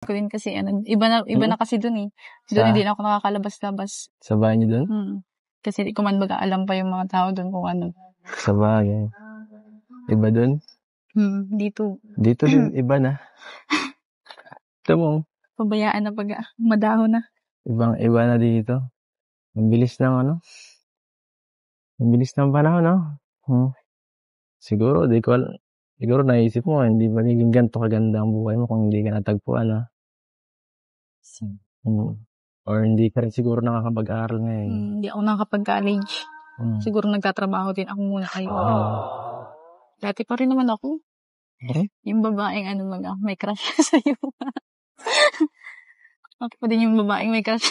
ko din kasi iba na kasi dun eh. Doon hindi na ako nakakalabas-labas. Sa bahay niyo dun? Kasi di ko man baga alam pa yung mga tao dun kung ano. Sa bagay. Iba dun? Dito. Dito din, iba na. Ito mo. Pabayaan na madahon na. Iba na dito. Ang bilis ng ang bilis ng panahon, no? Siguro naisip mo, hindi magiging ganito kaganda ang buhay mo kung hindi ka natagpuan, no? Or hindi ka rin siguro nakakapag-aral ngayon. Hindi ako nakakapag-college. Siguro nagtatrabaho din ako muna kayo. Dati pa rin naman ako. Yung babaeng may crush sa'yo. Ako pa din yung babaeng may crush.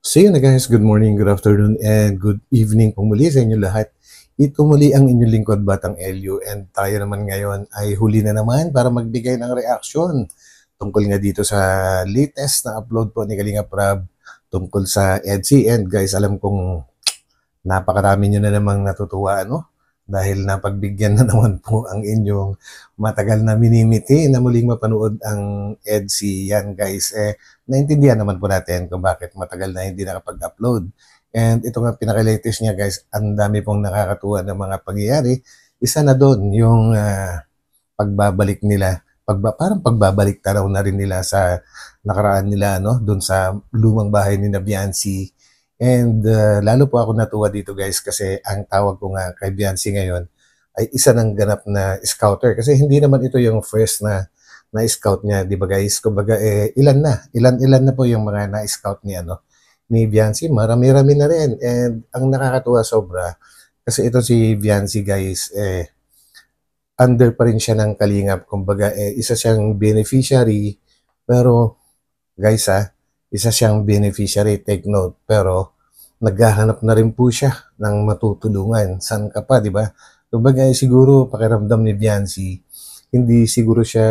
So yun na guys, good morning, good afternoon, and good evening po muli sa inyo lahat. Ito muli ang inyong lingkod, Batang Elio, and tayo naman ngayon ay huli na naman para magbigay ng reaksyon tungkol nga dito sa latest na upload po ni Kalinga Prab tungkol sa EDSI. And guys, alam kong napakarami nyo na namang natutuwa, no? Dahil napagbigyan na naman po ang inyong matagal na minimiti na muling mapanood ang EDSI. Yan guys, naintindihan naman po natin kung bakit matagal na hindi nakapag-upload. And ito nga pinaka-latest niya guys, ang dami pong nakakatuwa ng mga pangyayari. Isa na doon yung pagbabalik nila, parang pagbabalik tanaw na rin nila sa nakaraan nila, no? Doon sa lumang bahay ni Biancy. And lalo po ako natuwa dito guys kasi ang tawag ko nga kay Biancy ngayon ay isa ng ganap na scouter. Kasi hindi naman ito yung first na scout niya, di ba guys? Kumbaga ilan na po yung mga na-scout ni Biancy, marami-rami na rin. And ang nakakatuwa sobra, kasi ito si Biancy guys, under pa rin siya ng Kalingap. Kumbaga, isa siyang beneficiary, pero guys isa siyang beneficiary, take note, pero naghahanap na rin po siya ng matutulungan. San ka pa, di ba? Kumbaga, siguro pakiramdam ni Biancy, hindi siguro siya,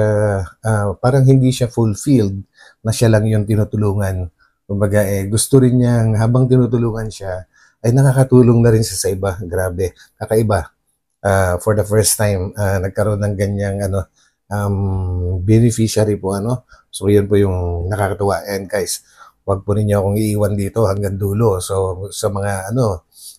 parang hindi siya fulfilled na siya lang yung tinutulungan. Kumbaga, gusto rin niyang habang tinutulungan siya, ay nakakatulong na rin siya sa iba. Grabe, kakaiba. For the first time, nagkaroon ng ganyang beneficiary po. So, yun po yung nakakatuwa. And guys, wag po ninyo akong iiwan dito hanggang dulo. So, sa mga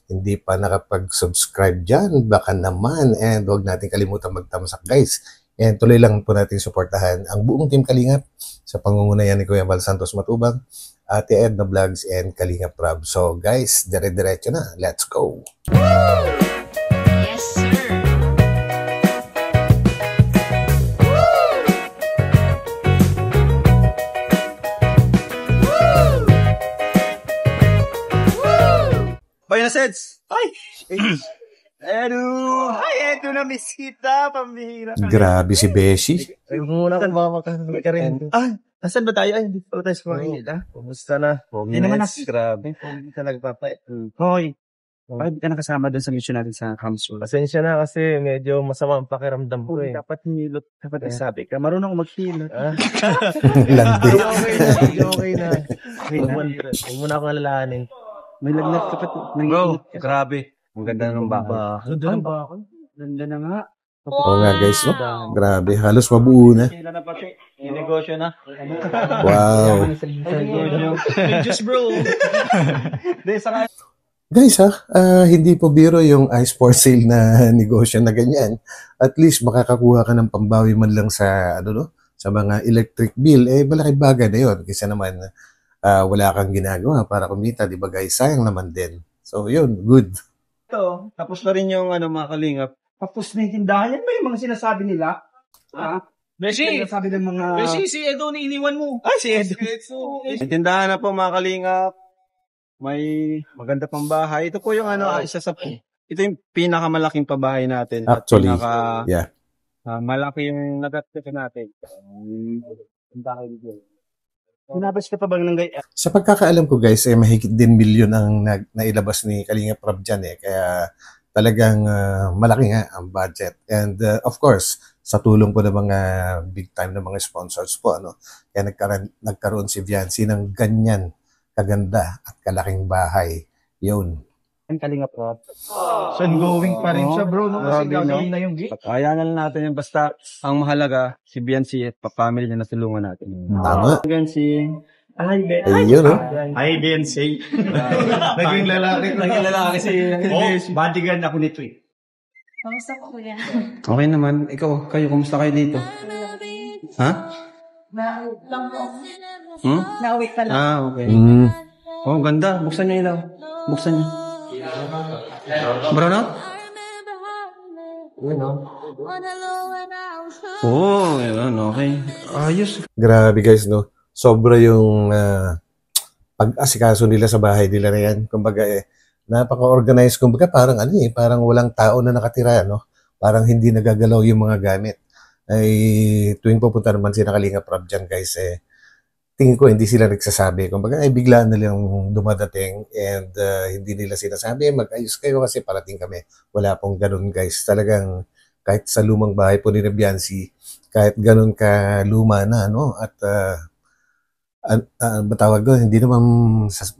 hindi pa nakapag-subscribe dyan, baka naman. And wag natin kalimutan magtamsak guys. And tuloy lang po natin suportahan ang buong Team Kalingap sa pangungunayan ni Kuya Val Santos Matubang, Ate Edna Vlogs, and Kalinga Prab. So guys, dire-diretso na. Let's go! Yes, sir! Bayan na, Seds! Ay! Edo na miss kita, pambihira. Grabe si Beshi. Ay, muna kung baka rin. Nasaan ba tayo? Ay, hindi pa tayo sa Manila. Kumusta na? Hindi naman grabe. Hindi ka nagpapait. Hoy! Ay, hindi ka nakasama doon sa mission natin sa Hamsul. Pasensya na kasi medyo masama ang pakiramdam ko eh. Dapat hilot. Dapat sabi ka. Marunong ako maghilot. Landi. Okay na. Huwag mo na akong alalahanin. May lagnat ka pa. Bro, grabe. Ang ganda ng baka. Ganda ng baka. Ganda na nga. Oo nga guys, no? Grabe, halos mabuo na. Sila na pati. May negosyo na. Wow. Just bro. Guys hindi po biro yung ice for sale na negosyo na ganyan. At least makakakuha ka ng pambawi man lang sa sa mga electric bill. Malaking bagay na yun. Kasi naman wala kang ginagawa para kumita, di ba guys? Sayang naman din. So yun, good. Ito, tapos na rin yung mga Kalingap. Tapos na yung tindahan. Yan ba yung mga sinasabi nila? Beshi! Sinasabi ng mga... Beshi, si Edo ni iniwan mo. Si Edo. May tindahan na po mga Kalingap. May maganda pang bahay. Ito po yung isa sa... Ito yung pinakamalaking pabahay natin. Actually, yeah. Malaki yung nagatito natin. Tindahan dito. Sinabas ka pa bang ng Sa pagkakaalam ko guys, mahigit din milyon ang nailabas ni Kalinga Prab dyan Kaya talagang malaki nga ang budget. And of course, sa tulong po ng mga big time na mga sponsors po. Kaya nagkaroon si Biancy ng ganyan kaganda at kalaking bahay. Yun. Ang Kalingap Rob. So, ongoing pa rin siya, bro. No? Kasi gagawin na yung gig. Kaya na lang natin yan. Basta, ang mahalaga, si Biancy at pa-family niya natulungan natin. Tama. Biancy. Ay, Ayun, no? Ay, Biancy. Naging lalaki si bodyguard ako nito eh. Kamusta po kuya? Okay naman. Ikaw, kumusta kayo dito? Ha? Nauwi lang po. Hmm? Nauwi pa lang. Okay. Mm. Oh, ganda. Buksan niyo ilaw. Buksan niyo. Brown out? Oh, yun. Okay. Ayos. Grabe guys, no? Sobra yung pag-asikaso nila sa bahay nila na yan. Kumbaga napaka-organized. Kumbaga parang parang walang tao na nakatira, no? Parang hindi nagagalaw yung mga gamit. Ay tuwing pupunta naman si Kalingap Rob dyan guys, tingin ko hindi sila nagsasabi. Kumbaga biglaan na lang dumadating and hindi nila sinasabi, mag-ayos kayo kasi parating kami. Wala pong ganun guys. Talagang kahit sa lumang bahay po ni Biancy, kahit ganun ka luma na, no? At batawag doon, hindi naman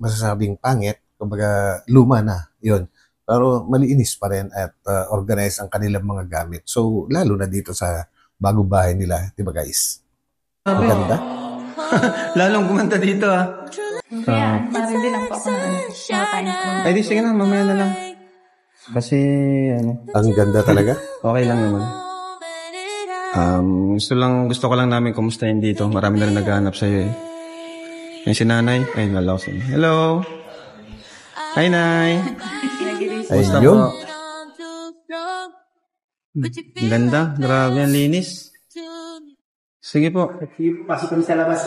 masasabing pangit. Kumbaga luma na, yun. Pero maliinis pa rin at organized ang kanilang mga gamit. So, lalo na dito sa bagong bahay nila, di ba guys? Maganda. Lalong gumanda dito Kaya, parang din lang po ako na Ay, di sige na, mamaya na lang. Kasi, Ang ganda talaga. okay lang naman. Gusto ko lang namin kumustahin dito. Marami na rin naghahanap sa'yo eh. Yung si nanay. Ay, nalaw siya. Hello! Hi, Nay! Kumusta Ayun. po? Ang ganda. Grabe, ang linis. Sige po. Pasok kami sa labas.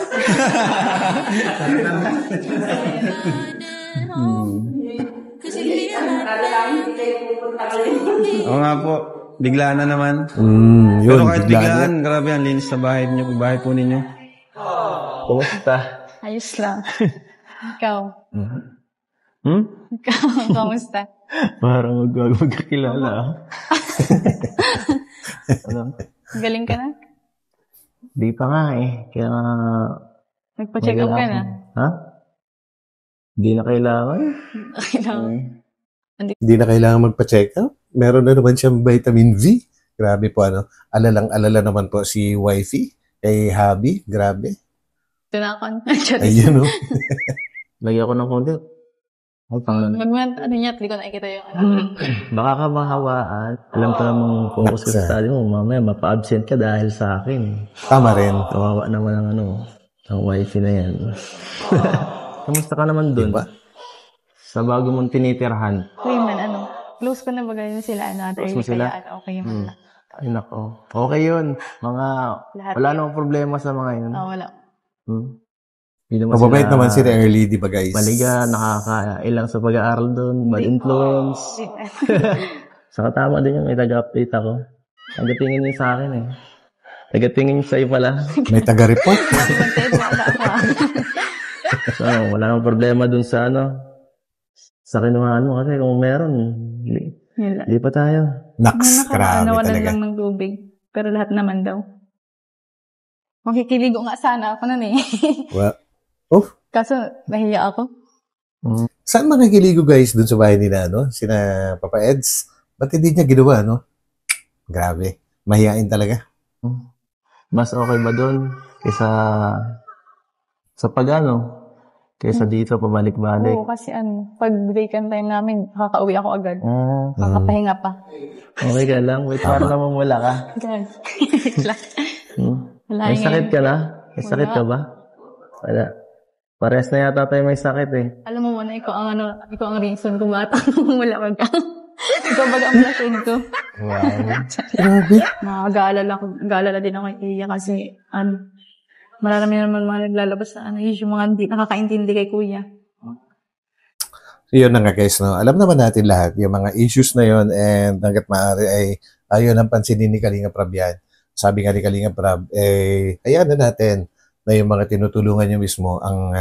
Oo nga po. Bigla na naman. Yun, Pero kahit biglaan biglaan, grabe, ang linis sa bahay niyo, bahay po ninyo. Kumusta? Ayos lang. Ikaw. Hmm? Ikaw, kamusta? Parang magkakilala ah. Ano? Galing ka na? Di pa nga eh. Kaya nga... Nagpa-check up ka na? Ha? Di na kailangan. Kailangan. Hindi na kailangan magpa-check up. Meron na naman siyang vitamin V. Grabe po Alalang-alala naman po si wifey. Kay Habi. Grabe. Tinakon. Ayun no. Lagyan ko ng konti. Ay, pang... Ano niya, hindi ko nakikita yung Baka ka mahawaan. Alam ko namang focus ka sa study mo. Mamaya mapa-absent ka dahil sa akin. Tama rin. Kawawa naman ang wifey na yan. Kamusta ka naman dun? Diba? Sa bago mong tinitirhan. Uy man, close ko na bagay na sila, Close mo sila? Kaya, okay yung Ay nako. Okay yun. lahat. Wala namang problema sa mga yun. wala. Hindi naman Mababait sila naman si Early, di ba guys? maliga, nakakailang sa pag-aaral doon, bad influence. Saka tama din yung itag-update ako. Tagatingin niyo sa akin eh. Tagatingin niyo sa'yo pala. May taga-report. So, wala nang problema dun sa sa kinuhaan mo kasi kung meron, di pa tayo. Naks, grabe Nawalan talaga. lang ng tubig. Pero lahat naman daw. Makikiligo nga sana ako nun eh. Well, Kaso, nahiya ako. saan makikiligo guys dun sa bahay nila, no? Sina Papa Eds? Ba't hindi niya ginawa, no? Grabe. Mahihain talaga. Mas okay ba dun kaysa sa kaysa dito pabalik-balik? Oo, kasi pag vacant time namin, kakauwi ako agad. Kakapahinga pa. Okay ka lang. Wait, parang namumula ka. Agad. Wait lang. Wala May nga. sakit ka na? May sakit ka ba? Wala. Parehas na yata tayo may sakit eh. Alam mo muna, ikaw ang reason kung bakit ako wala ka. Ikaw baga ang blessing ko. Wow. Grabe. Nag-aalala din ako kay Iya kasi, marami naman mga naglalabas na yung mga hindi nakakaintindi kay kuya. Yun na nga guys, no? Alam naman natin lahat yung mga issues na yon and hanggat maaari ay ayaw ng pansinin ni Kalingap Rob yan. Sabi nga ni Kalingap Rob, hayaan na natin na yung mga tinutulungan niyo mismo ang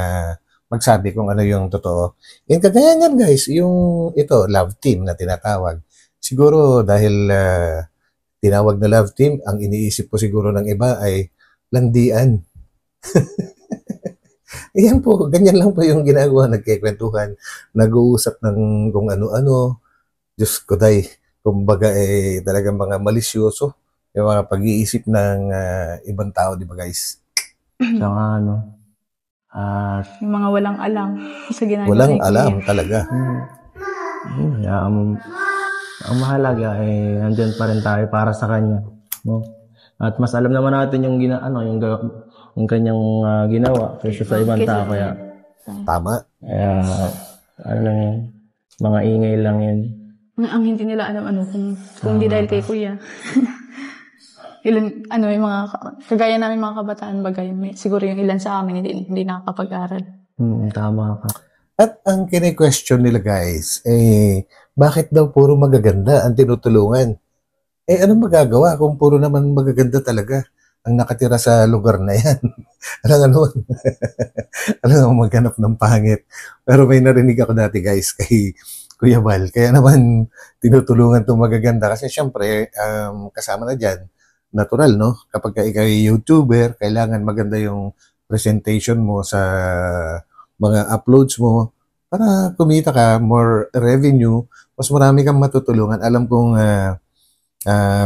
magsabi kung ano yung totoo. And kagaya yan guys, yung love team na tinatawag. Siguro dahil tinawag na love team, ang iniisip po siguro ng iba ay landian. Ayan po, ganyan lang po yung ginagawa, nagkikwentuhan, nag-uusap ng kung ano-ano. Diyos ko day, kumbaga talagang mga malisyoso, yung mga pag-iisip ng ibang tao, di ba guys? Saka Yung mga walang alam sa ginagawa Walang ni Kuya. alam talaga. Ang mahalaga nandyan pa rin tayo para sa kanya, no? At mas alam naman natin yung yung kanyang ginawa kaysa sa ibang tao, kaya Tama. lang yun, mga ingay lang yun. Ang hindi nila alam kung hindi dahil kay Kuya. Yung mga, kagaya namin mga kabataan bagay, siguro yung ilan sa amin hindi nakakapag-aral. Tama ka. At ang kine-question nila guys, bakit daw puro magaganda ang tinutulungan? Anong magagawa kung puro naman magaganda talaga ang nakatira sa lugar na yan? Alam naman maghanap ng pangit. Pero may narinig ako dati guys kay Kuya Val. Kaya naman tinutulungan itong magaganda. Kasi syempre, kasama na dyan, natural, no? Kapag ikaw ay YouTuber, kailangan maganda yung presentation mo sa mga uploads mo para kumita ka, more revenue, mas marami kang matutulungan. Alam kong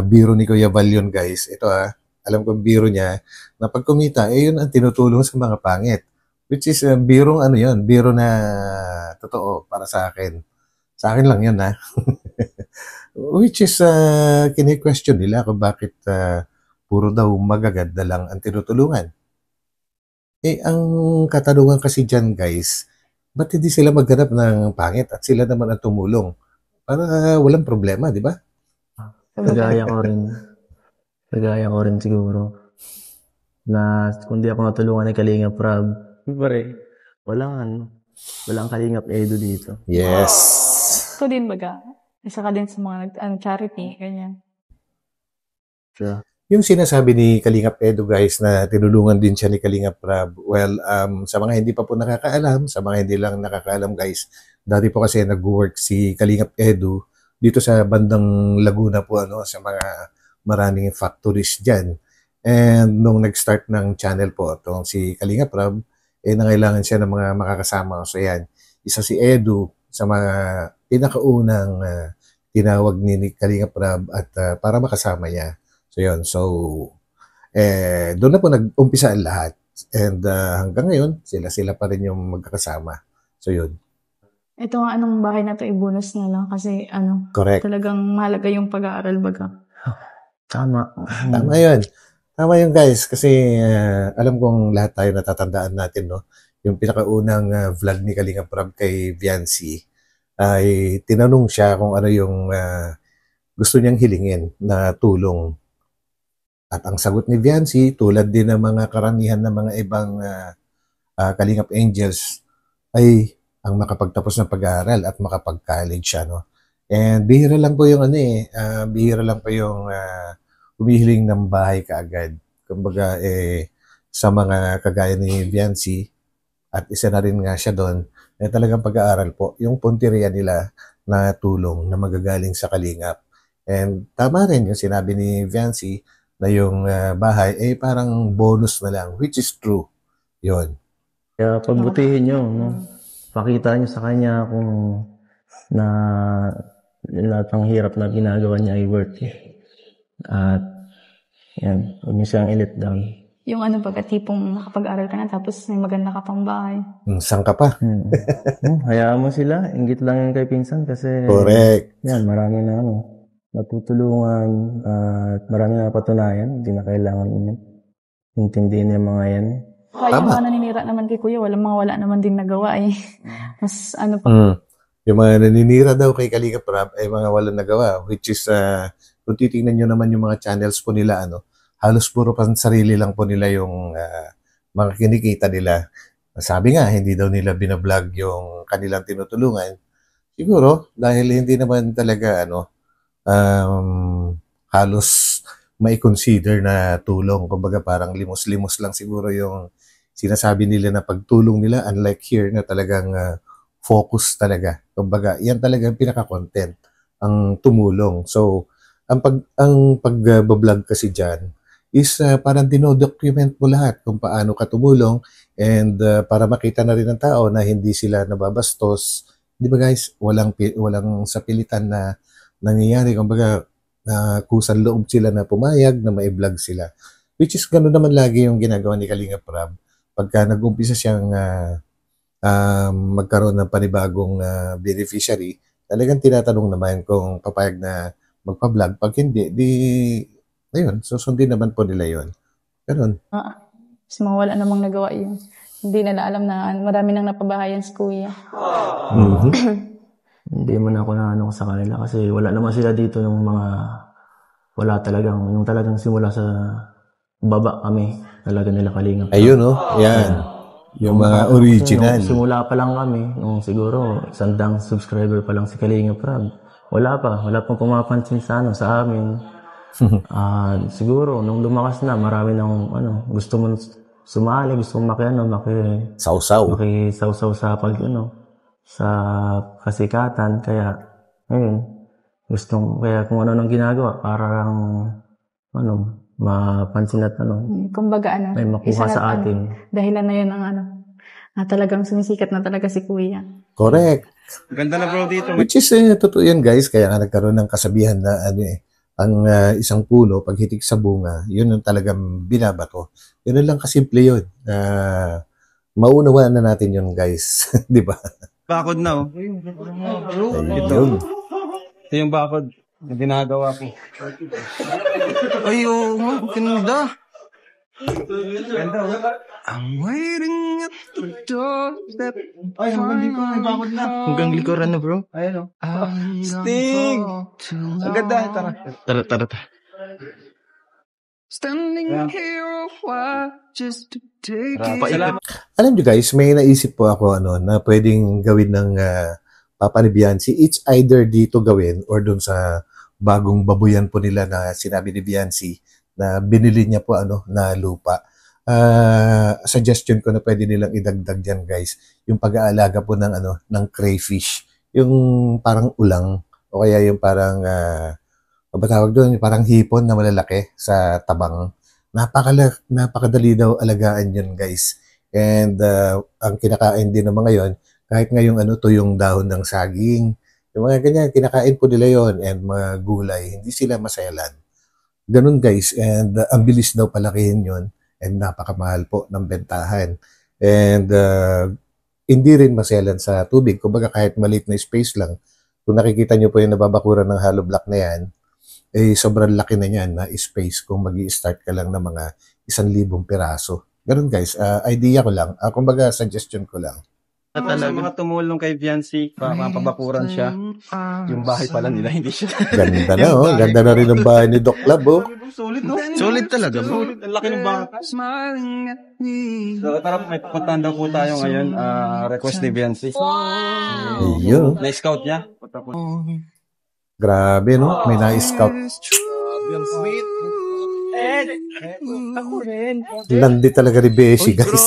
biro ni Kuya Val yun, guys. Ito alam kong biro niya na pag kumita, yun ang tinutulong sa mga pangit. Which is biro na totoo para sa akin. Sa akin lang yun, Which is, kini-question nila kung bakit puro daw magaganda lang ang tinutulungan. Ang katanungan kasi dyan, guys, ba't hindi sila maghanap ng pangit at sila naman ang tumulong? Para walang problema, di ba? Kagaya ko rin siguro. Na kung di ako natulungan ng Kalingap Rob, walang Kalingap Edu dito. Yes. Ito din baga. Isa ka din sa mga charity, ganyan. Sure. Yung sinasabi ni Kalingap Edu, guys, na tinulungan din siya ni Kalingap Rob, well, sa mga hindi pa po nakakaalam, sa mga hindi lang nakakaalam, guys, dati po kasi nag-work si Kalingap Edu dito sa bandang Laguna po, sa mga maraming factories dyan. And nung nag-start ng channel po, itong si Kalingap Rob, nangailangan siya ng mga makakasama. So yan, isa si Edu sa mga pinakaunang tinawag ni Kalingap Rob at para makasama niya. So yun, doon na po nag-umpisa ang lahat. And hanggang ngayon, sila pa rin yung magkakasama. So yun. Ito nga bahay na to bonus na lang kasi Correct. Talagang mahalaga yung pag-aaral baga. Tama. Tama yun. Tama yun, guys. Kasi alam kong lahat tayo natatandaan natin, no? Yung pinakaunang vlog ni Kalingap Rob kay Viancy ay tinanong siya kung ano yung gusto niyang hilingin na tulong. At ang sagot ni Viancy, tulad din ng mga karamihan ng mga ibang Kalingap Angels, ay ang makapagtapos ng pag-aaral at makapag-college siya, no? And bihira lang po yung humihiling ng bahay kaagad. Kumbaga, sa mga kagaya ni Viancy, at isa na rin nga siya doon, talagang pag-aaral po, yung punteriya nila na tulong na magagaling sa Kalingap. And tama rin yung sinabi ni Viancy na yung bahay parang bonus na lang, which is true. Yun. Kaya pagbutihin nyo, no? Pakita nyo sa kanya kung na lahat ng hirap na ginagawa niya ay worth it. At yan, huwag niyo siyang i-let down. Yung tipong nakapag-aral ka na tapos may maganda ka pang bahay. Saan ka pa? Hayaan mo sila, inggit lang yan kay pinsan kasi Correct. yan, marami na natutulungan at marami na patunayan, hindi na kailangan intindihin yung mga yan. Kaya yung mga naninira naman kay Kuya, wala naman din nagawa Mas pa. Yung mga naninira daw kay Kalingap Rob ay mga walang nagawa, which is, kung titingnan nyo naman yung mga channels po nila, halos puro pansarili lang po nila yung mga kinikita nila. Sabi nga, hindi daw nila binablog yung kanilang tinutulungan. Siguro, dahil hindi naman talaga, halos may consider na tulong. Kumbaga parang limos-limos lang siguro yung sinasabi nila na pagtulong nila, unlike here na talagang focus talaga. Kumbaga, yan talaga ang pinaka-content, ang tumulong. So, ang pag-vlog kasi dyan is parang dinodocument mo lahat kung paano ka tumulong and para makita na rin ng tao na hindi sila nababastos. Di ba guys, walang sapilitan na nangyayari. Kumbaga, kusan loob sila na pumayag na mai-vlog sila. Which is gano'n naman lagi yung ginagawa ni Kalinga Prab. Pagka nag-umpisa siyang magkaroon ng panibagong beneficiary, talagang tinatanong naman kung papayag na magpa-vlog. Pag hindi, ayun, susundin naman po nila yun. Ganun. Mas mawala namang nagawa yun. Hindi nila alam na marami nang napabahayan si Kuya. Hindi mo na ako na sa kanila kasi wala naman sila dito yung mga yung talagang simula sa baba kami talaga nila Kalingap. Ayun yan. Yung mga original. Simula pa lang kami, siguro 100 subscriber pa lang si Kalingap Prab. Wala pang pumapansin sa amin. Siguro nung lumakas na, marami nang gusto mo sumali, gusto mo makisaw-saw sa sa kasikatan, kaya kaya kung ano nang ginagawa para mapansin at kumbaga may makuha sa atin. Dahilan na yun ang na talagang sumisikat na talaga si Kuya. Correct. Ganda na bro dito. Which is totoo yan guys, kaya nga nagkaroon ng kasabihan na ang isang puno pag hitik sa bunga, yun ang talagang binabato. Yun lang kasimple yun. Maunawaan na natin yun guys. Di ba? Bakod na Ito yung bakod na ginagawa ko. Ay, ganda. I'm waiting at the doorstep. Ay, hanggang dito may bakod na. Hanggang likuran na, bro. Ayun Sting! Ang ganda. Tara. Standing here a while just to take it. Alam nyo guys, may naisip po ako na pwedeng gawin ng Papa ni Biancy. It's either dito gawin or dun sa bagong babuyan po nila na sinabi ni Biancy na binili niya po na lupa. Suggestion ko na pwede nilang idagdag dyan guys, yung pag-aalaga po ng crayfish, yung parang ulang o kaya yung parang tawag doon, parang hipon na malalaki sa tabang. Napakadali daw alagaan yun guys, and ang kinakain din ng mga yon, kahit ngayong tuyong dahon ng saging, yung mga ganyan, kinakain po nila yon, and mga gulay, hindi sila masayalan. Ganun guys, and ang bilis daw palakihin yon, and napakamahal po ng bentahan. And hindi rin maselan sa tubig. Kumbaga kahit maliit na space lang, kung nakikita nyo po yung nababakuran ng hollow block na yan, sobrang laki na yan na space kung mag-i-start ka lang ng mga 1,000 piraso. Ganun guys, idea ko lang. Kumbaga suggestion ko lang. Sa mga tumulong kay Biancy, pabakuran siya. Yung bahay pala nila, hindi siya. Ganda na ganda na rin ang bahay ni Doc Lab Solid Solid talaga, bro. Solid. Ang laki ng bahay. So tara, may pupuntahan daw po tayo ngayon. Request ni Biancy. Ayun. Na-scout niya. Grabe may na-scout. Ako rin. Landi talaga ni Beshi guys.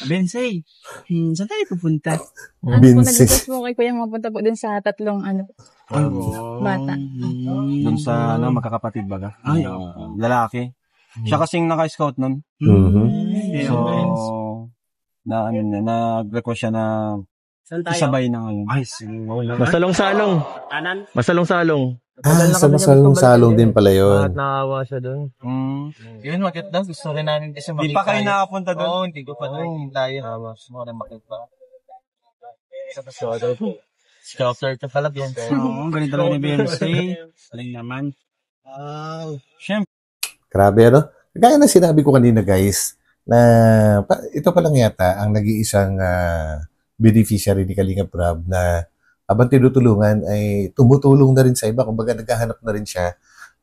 Bensay, saan tayo pupunta? Nag-request mo kay Kuya mapunta po din sa 3 bata. Doon sa magkakapatid baga. Lalaki. Siya kasing naka-scout nun. So, nag-request siya na isabay na ngayon. Ay, sige. Masalong-salong. Masalong-salong. Sa masalong-salong din pala yun. Bakit nakawa siya doon? Yun, maganda. Gusto rin namin kasi Hindi pa kayo nakapunta doon? Oo, hindi ko pa doon. Tayo. Gusto mo rin makita. Scouter ka pala, Beyonce. Oo, ganito lang ni Beyonce. Saling naman. Siyempre. Grabe Kaya na sinabi ko kanina guys, na ito pa lang yata ang nag-iisang beneficiary ni Kalinga Prab na habang tinutulungan ay tumutulong na rin sa iba. Kumbaga naghahanap na rin siya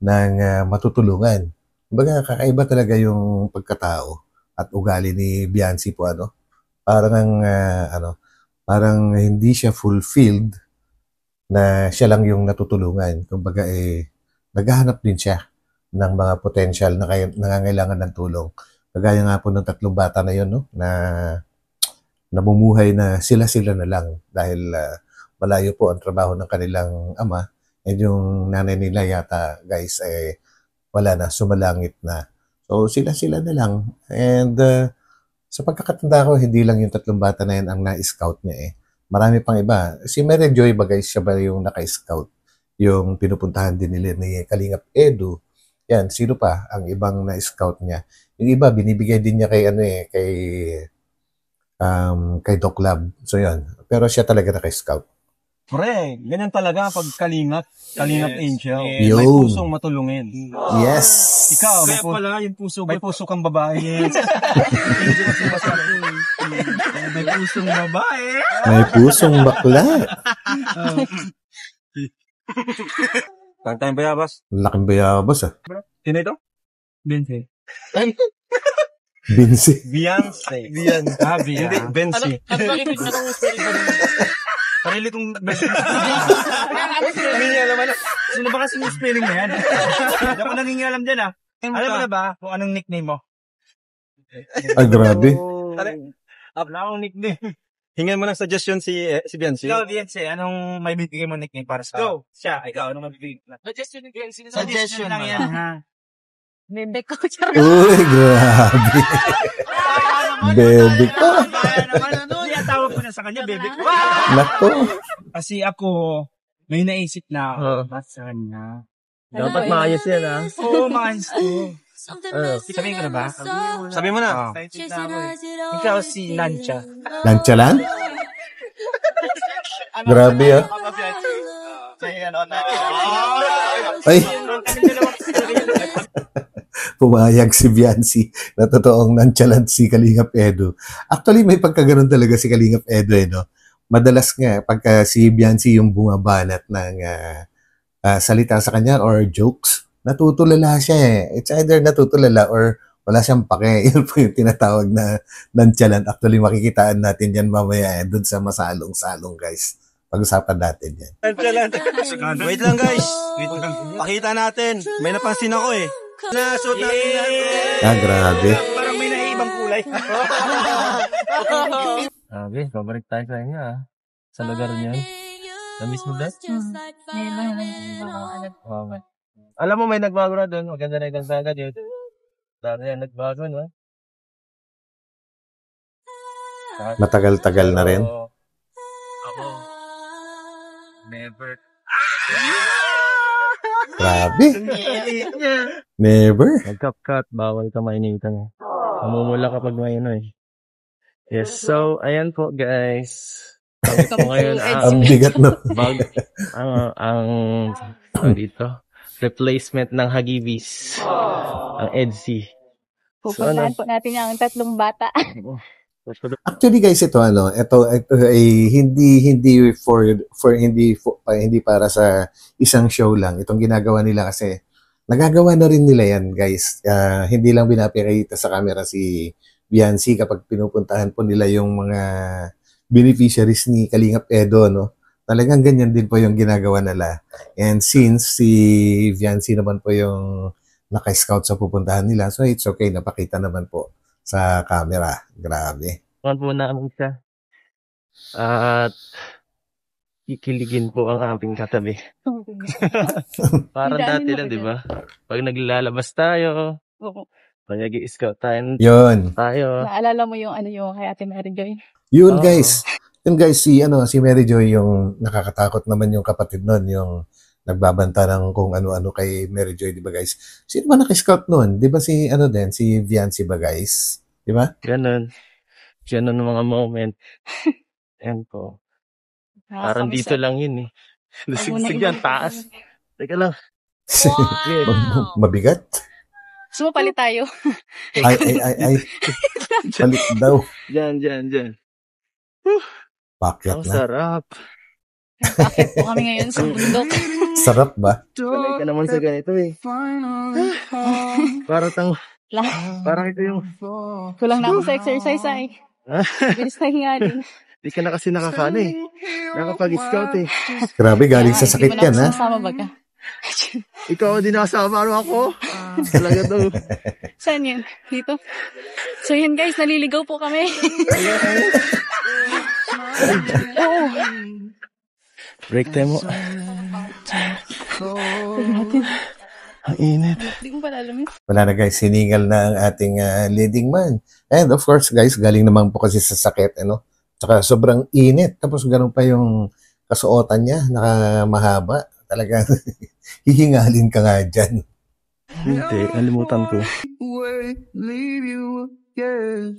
ng matutulungan. Kumbaga kakaiba talaga yung pagkatao at ugali ni Biancy po Parang parang hindi siya fulfilled na siya lang yung natutulungan. Kumbaga naghahanap din siya ng mga potential na nangangailangan ng tulong. Kagaya nga po ng 3 bata na yun na namumuhay na sila na lang dahil malayo po ang trabaho ng kanilang ama, And yung nanay nila yata, guys, wala na, sumalangit na. So, sila na lang. And sa pagkakatanda ko, hindi lang yung 3 bata na yan ang na-scout niya eh. Marami pang iba. Si Mary Joy ba guys, siya ba yung naka-scout? Yung pinupuntahan din nila ni Kalingap Edu. Yan, sino pa ang ibang na-scout niya? Yung iba, binibigay din niya kay kay Doc Lab. So yan. Pero siya talaga naka-scout. Pre, ganyan talaga pag Kalingap Angel. Yun. May pusong matulungin. Yes! Ikaw, Kaya pala yung puso may puso kang babae. Yes. may pusong babae. May pusong bakla. Kang tayong bayabas. Laking bayabas ah. Sino ito? Bente. Binsi. Beyonce. Hindi, Bensi. Sarili kong nangingialam ano. Sino ba kasi yung spelling na yan? Hindi ako nangingialam dyan ah. Alam mo na ba kung anong nickname mo? Ay, grabe. Wala akong nickname. Hingan mo ng suggestion si Beyonce. Ikaw, Beyonce, anong may bibigay mo nickname para sa Go! Siya, ikaw, anong mabibigay mo? Suggestion ni Beyonce. Suggestion lang yan, ha? Bebe ko, charot. Uy, grabe. Bebe ko. Kaya tawag ko na sa kanya, bebe ko. Nako. Kasi ako, may naisip na ako sa kanya. Dapat maayos yan, ha? Oo, maayos ko. Sabihin ko na ba? Sabi mo na. Ikaw si Lancia. Lanchalan? Grabe ah. Ay. Pumayag si Beyonce na totoong nonchalant si Kalingap Edu. Actually, may pagkaganon talaga si Kalingap Edu no? Madalas nga, pagka si Beyonce yung bumabanat ng salita sa kanya or jokes, natutulala siya eh. It's either natutulala or wala siyang pake. Yun po yung tinatawag na nonchalant. Actually, makikitaan natin yan mamaya dun sa masalong-salong guys. Pag-usapan natin yan. Wait lang guys. Pakita natin. May napansin ako eh. Nasuot natin Ah, grabe. Parang may naiibang kulay. Grabe, pabalik tayo sa inyo, ha? Sa lugar niyan. Na-miss mo ba? Okay. Alam mo, may nagbago na doon. Maganda na yung agad yun. Dami yan nagbago, no? Matagal-tagal na rin. Ako. Never. Grabe. Never. Nag-cut, bawal ka mainitan. Mamumula kapag may ano eh. Yes, so, ayan po guys. Kami po ngayon Ang bigat no. ang dito, replacement ng Hagibis. Ang EDC. Pupuntahan po natin yung 3 bata. Actually guys, ito ay hindi para sa isang show lang. Itong ginagawa nila kasi nagagawa na rin nila yan, guys. Hindi lang binapakita sa camera si Beyonce kapag pinupuntahan po nila yung mga beneficiaries ni Kalingap Edo, no? Talagang ganyan din po yung ginagawa nila. And since si Beyonce naman po yung naka-scout sa pupuntahan nila, so it's okay, napakita naman po sa camera. Grabe. Po namin siya. At kikiligin po ang aming katabi. Parang dati lang, di ba? Pag naglalabas tayo, pag nag-i-scout tayo. Naalala mo yung kay Ate Mary Joy? Yun guys, si Mary Joy yung nakakatakot naman yung kapatid nun, yung nagbabanta ng kung ano-ano kay Mary Joy, di ba guys? Sino ba naka-scout nun? Di ba si Beyonce ba guys? Di ba? Ganon mga moment. Yan po. Parang dito lang yun eh. Lusigsig yan, taas. Teka lang. Mabigat? Gusto mo palit tayo? Ay. Palit daw. Diyan. Pakyat Ang na. sarap. Bakit po kami ngayon sa bundok? Sarap ba? Sanay ka naman sa ganito eh. Parang ito yung... Kulang na ako sa exercise ay. Bilis na hingalin. Di ka na kasi nakakano eh. Nakapag-scout eh. Grabe, galing sa sakit yan, ha? Masama ba ka? Ikaw din nakasama ako. Talaga daw. Saan yun? Dito? So yun guys, naliligaw po kami. Break time mo. Ang init. Hindi ko pala alam yun. Wala na guys, siningal na ang ating leading man. And of course guys, galing naman po kasi sa sakit, ano? Tsaka sobrang init. Tapos ganun pa yung kasuotan niya, nakamahaba. Talagang hihingalin ka nga dyan. Hindi, nalimutan ko. Wait, leave you again.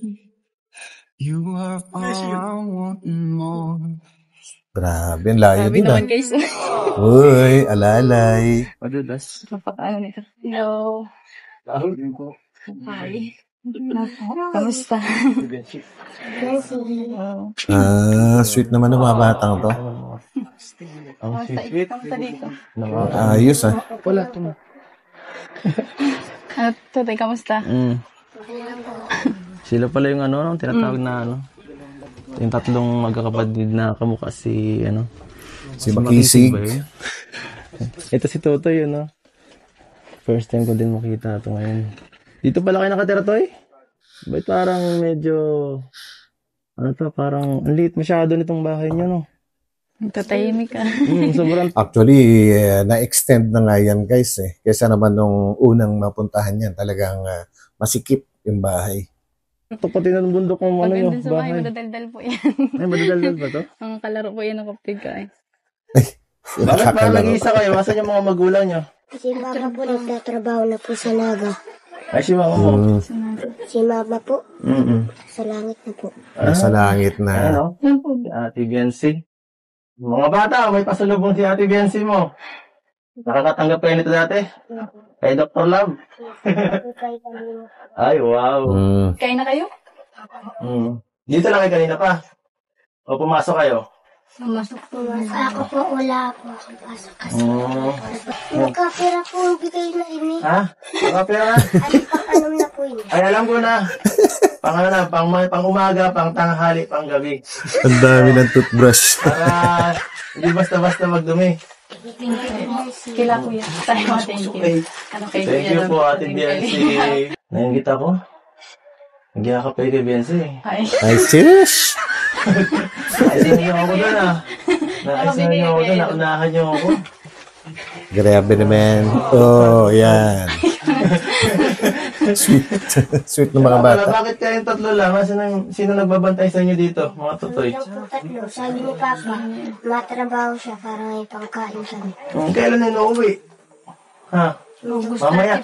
You are all I want and more. Grabe, ang layo Sabi din ah. naman guys. Uy, alalay. Madulas. Napakaano nito. Hello. Hi. Kamusta? Sweet naman ng mga batang to. Ang Kamusta? Kamusta dito? Ayos ah. Wala to na. Totoy, kamusta? Sila pala yung tinatawag na yung tatlong magkakapatid na kamukha si Si Makisig. ba yun? Ito si Totoy, First time ko din makita ito ngayon. Dito pala kayo nakatira, Toy? Ba't parang medyo, parang ang liit masyado nitong bahay niyo, no? Tatahimik ka. Sobrang, Actually, na-extend na nga yan guys eh. Kaysa naman nung unang mapuntahan yan, talagang masikip yung bahay. pati na ng bundok ng Pag yung andun sa bahay, bahay. madadaldal po yan. Ay, madadaldal ba to? Ang kalaro po yan ng kapatid ko eh. Bakit parang nag-iisa kayo? Masan yung mga magulang niyo? Si mama po nagtatrabaho na po sa Naga. Ay, si mama mo. Si mama po, Mm-mm. sa langit na po. Sa langit na. Si Ate Biancy. Mga bata, may pasalubong si Ate Biancy mo. Nakakatanggap kayo nito dati? Kay Dr. Love. Ay, wow. Kain na kayo? Dito lang kayo kanina pa. O pumasok kayo? Pumasok po. Ako po, wala po akong pasok kasi. Nagkapira po ang bigay na ini. Ha? Nakapira? Ay, pang-anom na po yun. Ay, alam ko na. Pang umaga, pang tanghali, pang gabi. Ang dami ng toothbrush. Para hindi basta-basta magdumi. Kila ko yan. Tayo, thank you. Thank you po, Ate Biancy. Nangingit ako. Nagyakap kayo kay Biancy. Hi. Ay, sis! Naisin niyo ako doon Naisin niyo ako doon. Naunahan niyo ako. Grabe naman. Oh, yan. Sweet. Sweet ng mga bata. Bakit kayong tatlo lang? Sino nagbabantay sa inyo dito? Mga tutoy. Lang po tatlo. Sabi ni Papa, matrabaho siya para may pangkain kami. Kailan na uuwi? Ha? Mamaya.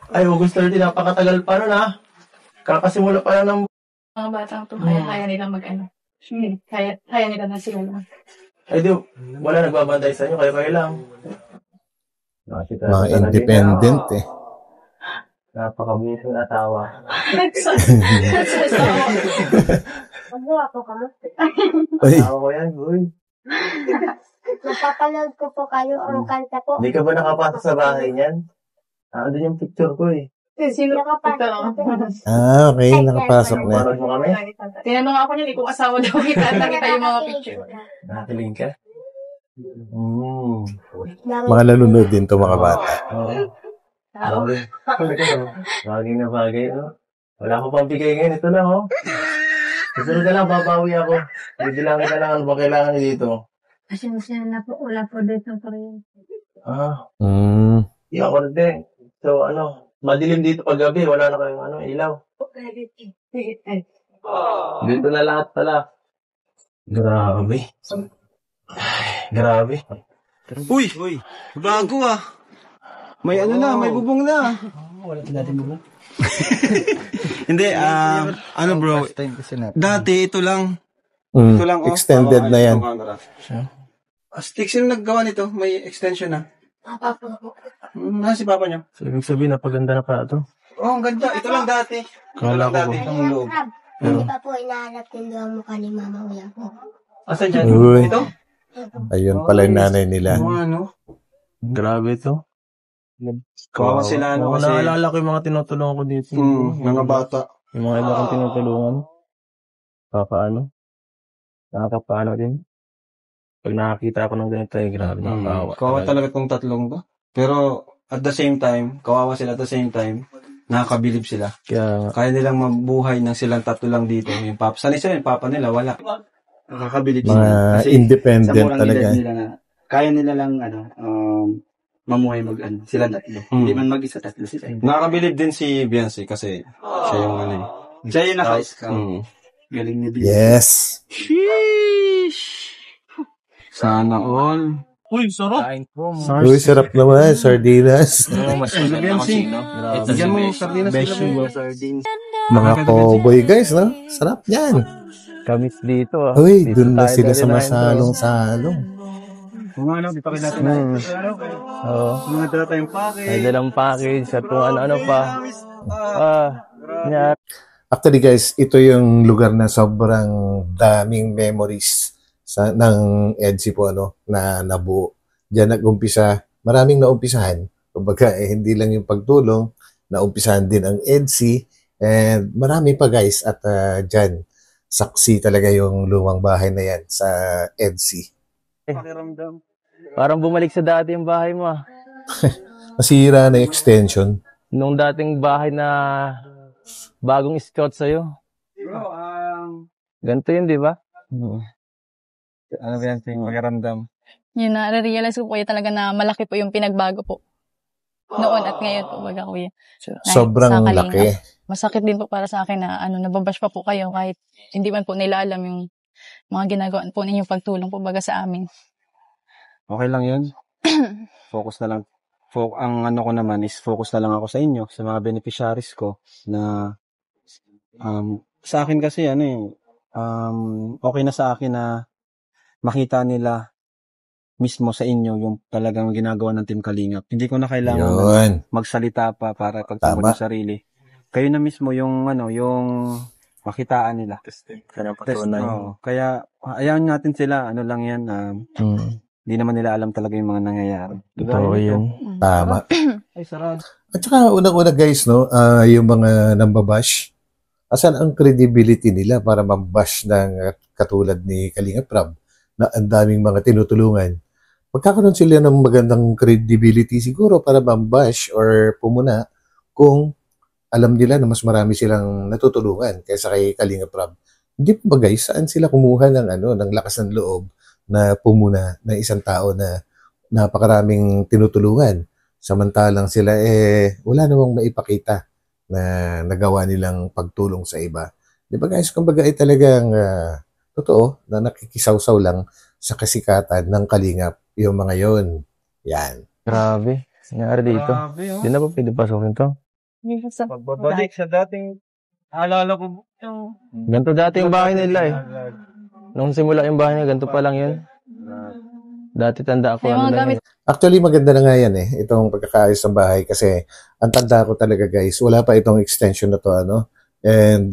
Ay, August 30. Napakatagal pa nun Kakasimula pa lang ng... Mga batang to, kaya nila mag-ano. Kaya nila na sila lang. Ay, di, wala nagbabantay sa inyo. Kayo lang. Mga independent eh. Napakabilis ng atawa. Magawa po kamo. Ay, Atawa ko yan, boy. Napapanood ko po kayo ang kanta po. Hindi ka ba nakapasok sa bahay niyan? Andun yung picture ko eh. Sino Nakapasok. okay. Nakapasok na. Parang mo kami? Tinanong ako niya, kung asawa daw kita, nakita yung mga picture. Nakakiling ka? Mga nalunod din to mga bata. Bagay na bagay, no? Wala ko pang bigay ngayon. Ito lang, Gusto na lang, babawi ako. Bibilangin ka lang ano ba kailangan dito. Pasensya na po, wala po dito pa rin. Di ako din. So, madilim dito pag gabi. Wala na kayong ilaw. Dito na lahat pala. Grabe. Grabe. Uy! Bago May may bubong na. Wala natin bubong. Hindi, bro. Dati ito lang. Ito lang, Extended na yan. Astig, sino naggawa nito? May extension na. Papa po. Si papa niyo? So, ibig sabihin, napaganda na pa ito. Oh, ang ganda. Ito lang dati. Kala ko dati ba? itong loob. Hindi pa po inahanap yung doang mukha ni Mama Uya po. Asan dyan? Uy. Ito? Ayun pala yung nanay nila. Grabe ito. Kawawa sila, kasi... Naalala ko yung mga tinutulungan ko dito. Mga bata. Yung mga iba kong tinutulungan. Nakakapaano din. Pag nakakita ako ng ganito, grabe, nakakawa. Kawawa talaga itong tatlong to. Pero, at the same time, kawawa sila at the same time, nakakabilib sila. Kaya nilang mabuhay ng silang tatlo lang dito. Yung papa, sanay sila, yung papa nila, wala. Nakakabilib sila. Mga independent sa talaga. Nila na, kaya nila lang, mamuhay mag-ano. Sila tatlo. Hindi man mag-isa, tatlo sila. Nakakabilib din si Beyonce kasi siya yung ano eh. Siya yung naka-scout. Galing ni Beyonce. Yes. Sana all. Uy, sarap. Uy, sarap naman. Sardinas. Beyonce. Bigyan mo sardinas. Mga cowboy guys, no? Sarap yan. Kamis dito ah. Uy, Dito dun na tayo sila sa dali na masalong-salong. Kung ano, di pa rin natin Oo. mga dala tayong package. May dalang package at kung ano-ano pa. Yan. Actually guys, ito yung lugar na sobrang daming memories ng EDSI po na nabuo. Diyan nag-umpisa, maraming naumpisahan. Kumbaga hindi lang yung pagtulong, naumpisahan din ang EDSI and marami pa guys at diyan saksi talaga yung lumang bahay na yan sa EDSI. Pakiramdam. Parang bumalik sa dati yung bahay mo ah. Masira na yung extension. Nung dating bahay na bagong scout sa'yo. Bro, Ganito yun, di ba? ano ba yan, yung pakiramdam? Yun na, realize ko po kuya talaga na malaki po yung pinagbago po. Noon at ngayon po, baga kuya. Sobrang laki. Masakit din po para sa akin na nababash pa po kayo kahit hindi man po nila alam yung mga ginagawa po ninyong pagtulong po baga sa amin. Okay lang yun. Focus na lang. Ang ano ko naman is focus na lang ako sa inyo, sa mga beneficiaries ko na sa akin kasi okay na sa akin na makita nila mismo sa inyo yung talagang ginagawa ng Team Kalingap. Hindi ko na kailangan magsalita pa para pagtulong ng sarili. Kayo na mismo yung yung makitaan nila. Kaya ayaw natin sila, lang yan, hindi naman nila alam talaga yung mga nangyayari. Totoo yun. Tama. Ay, sarado. At saka unang-una guys, yung mga nambabash, asan ang credibility nila para mambash ng katulad ni Kalingap Rab na ang daming mga tinutulungan. Magkakaroon sila ng magandang credibility siguro para mambash or pumuna kung alam nila na mas marami silang natutulungan kaysa kay Kalingap Rab. Hindi pa ba guys, saan sila kumuha ng lakas ng loob na pumuna ng isang tao na napakaraming tinutulungan? Samantalang sila wala namang maipakita na nagawa nilang pagtulong sa iba. Di ba guys, kumbaga talagang totoo na nakikisawsaw lang sa kasikatan ng Kalingap yung mga yon. Yan. Grabe. Nangyari dito. Hindi na ba pwede pasukin to? Pagbabalik sa dating alala ko yung Ganito dati yung bahay nila eh. Nung simula yung bahay nila, ganito pa lang yun. Dati tanda ako. May mga gamit. Actually, maganda na nga yan itong pagkakaayos ng bahay kasi ang tanda ko talaga guys, wala pa itong extension na to and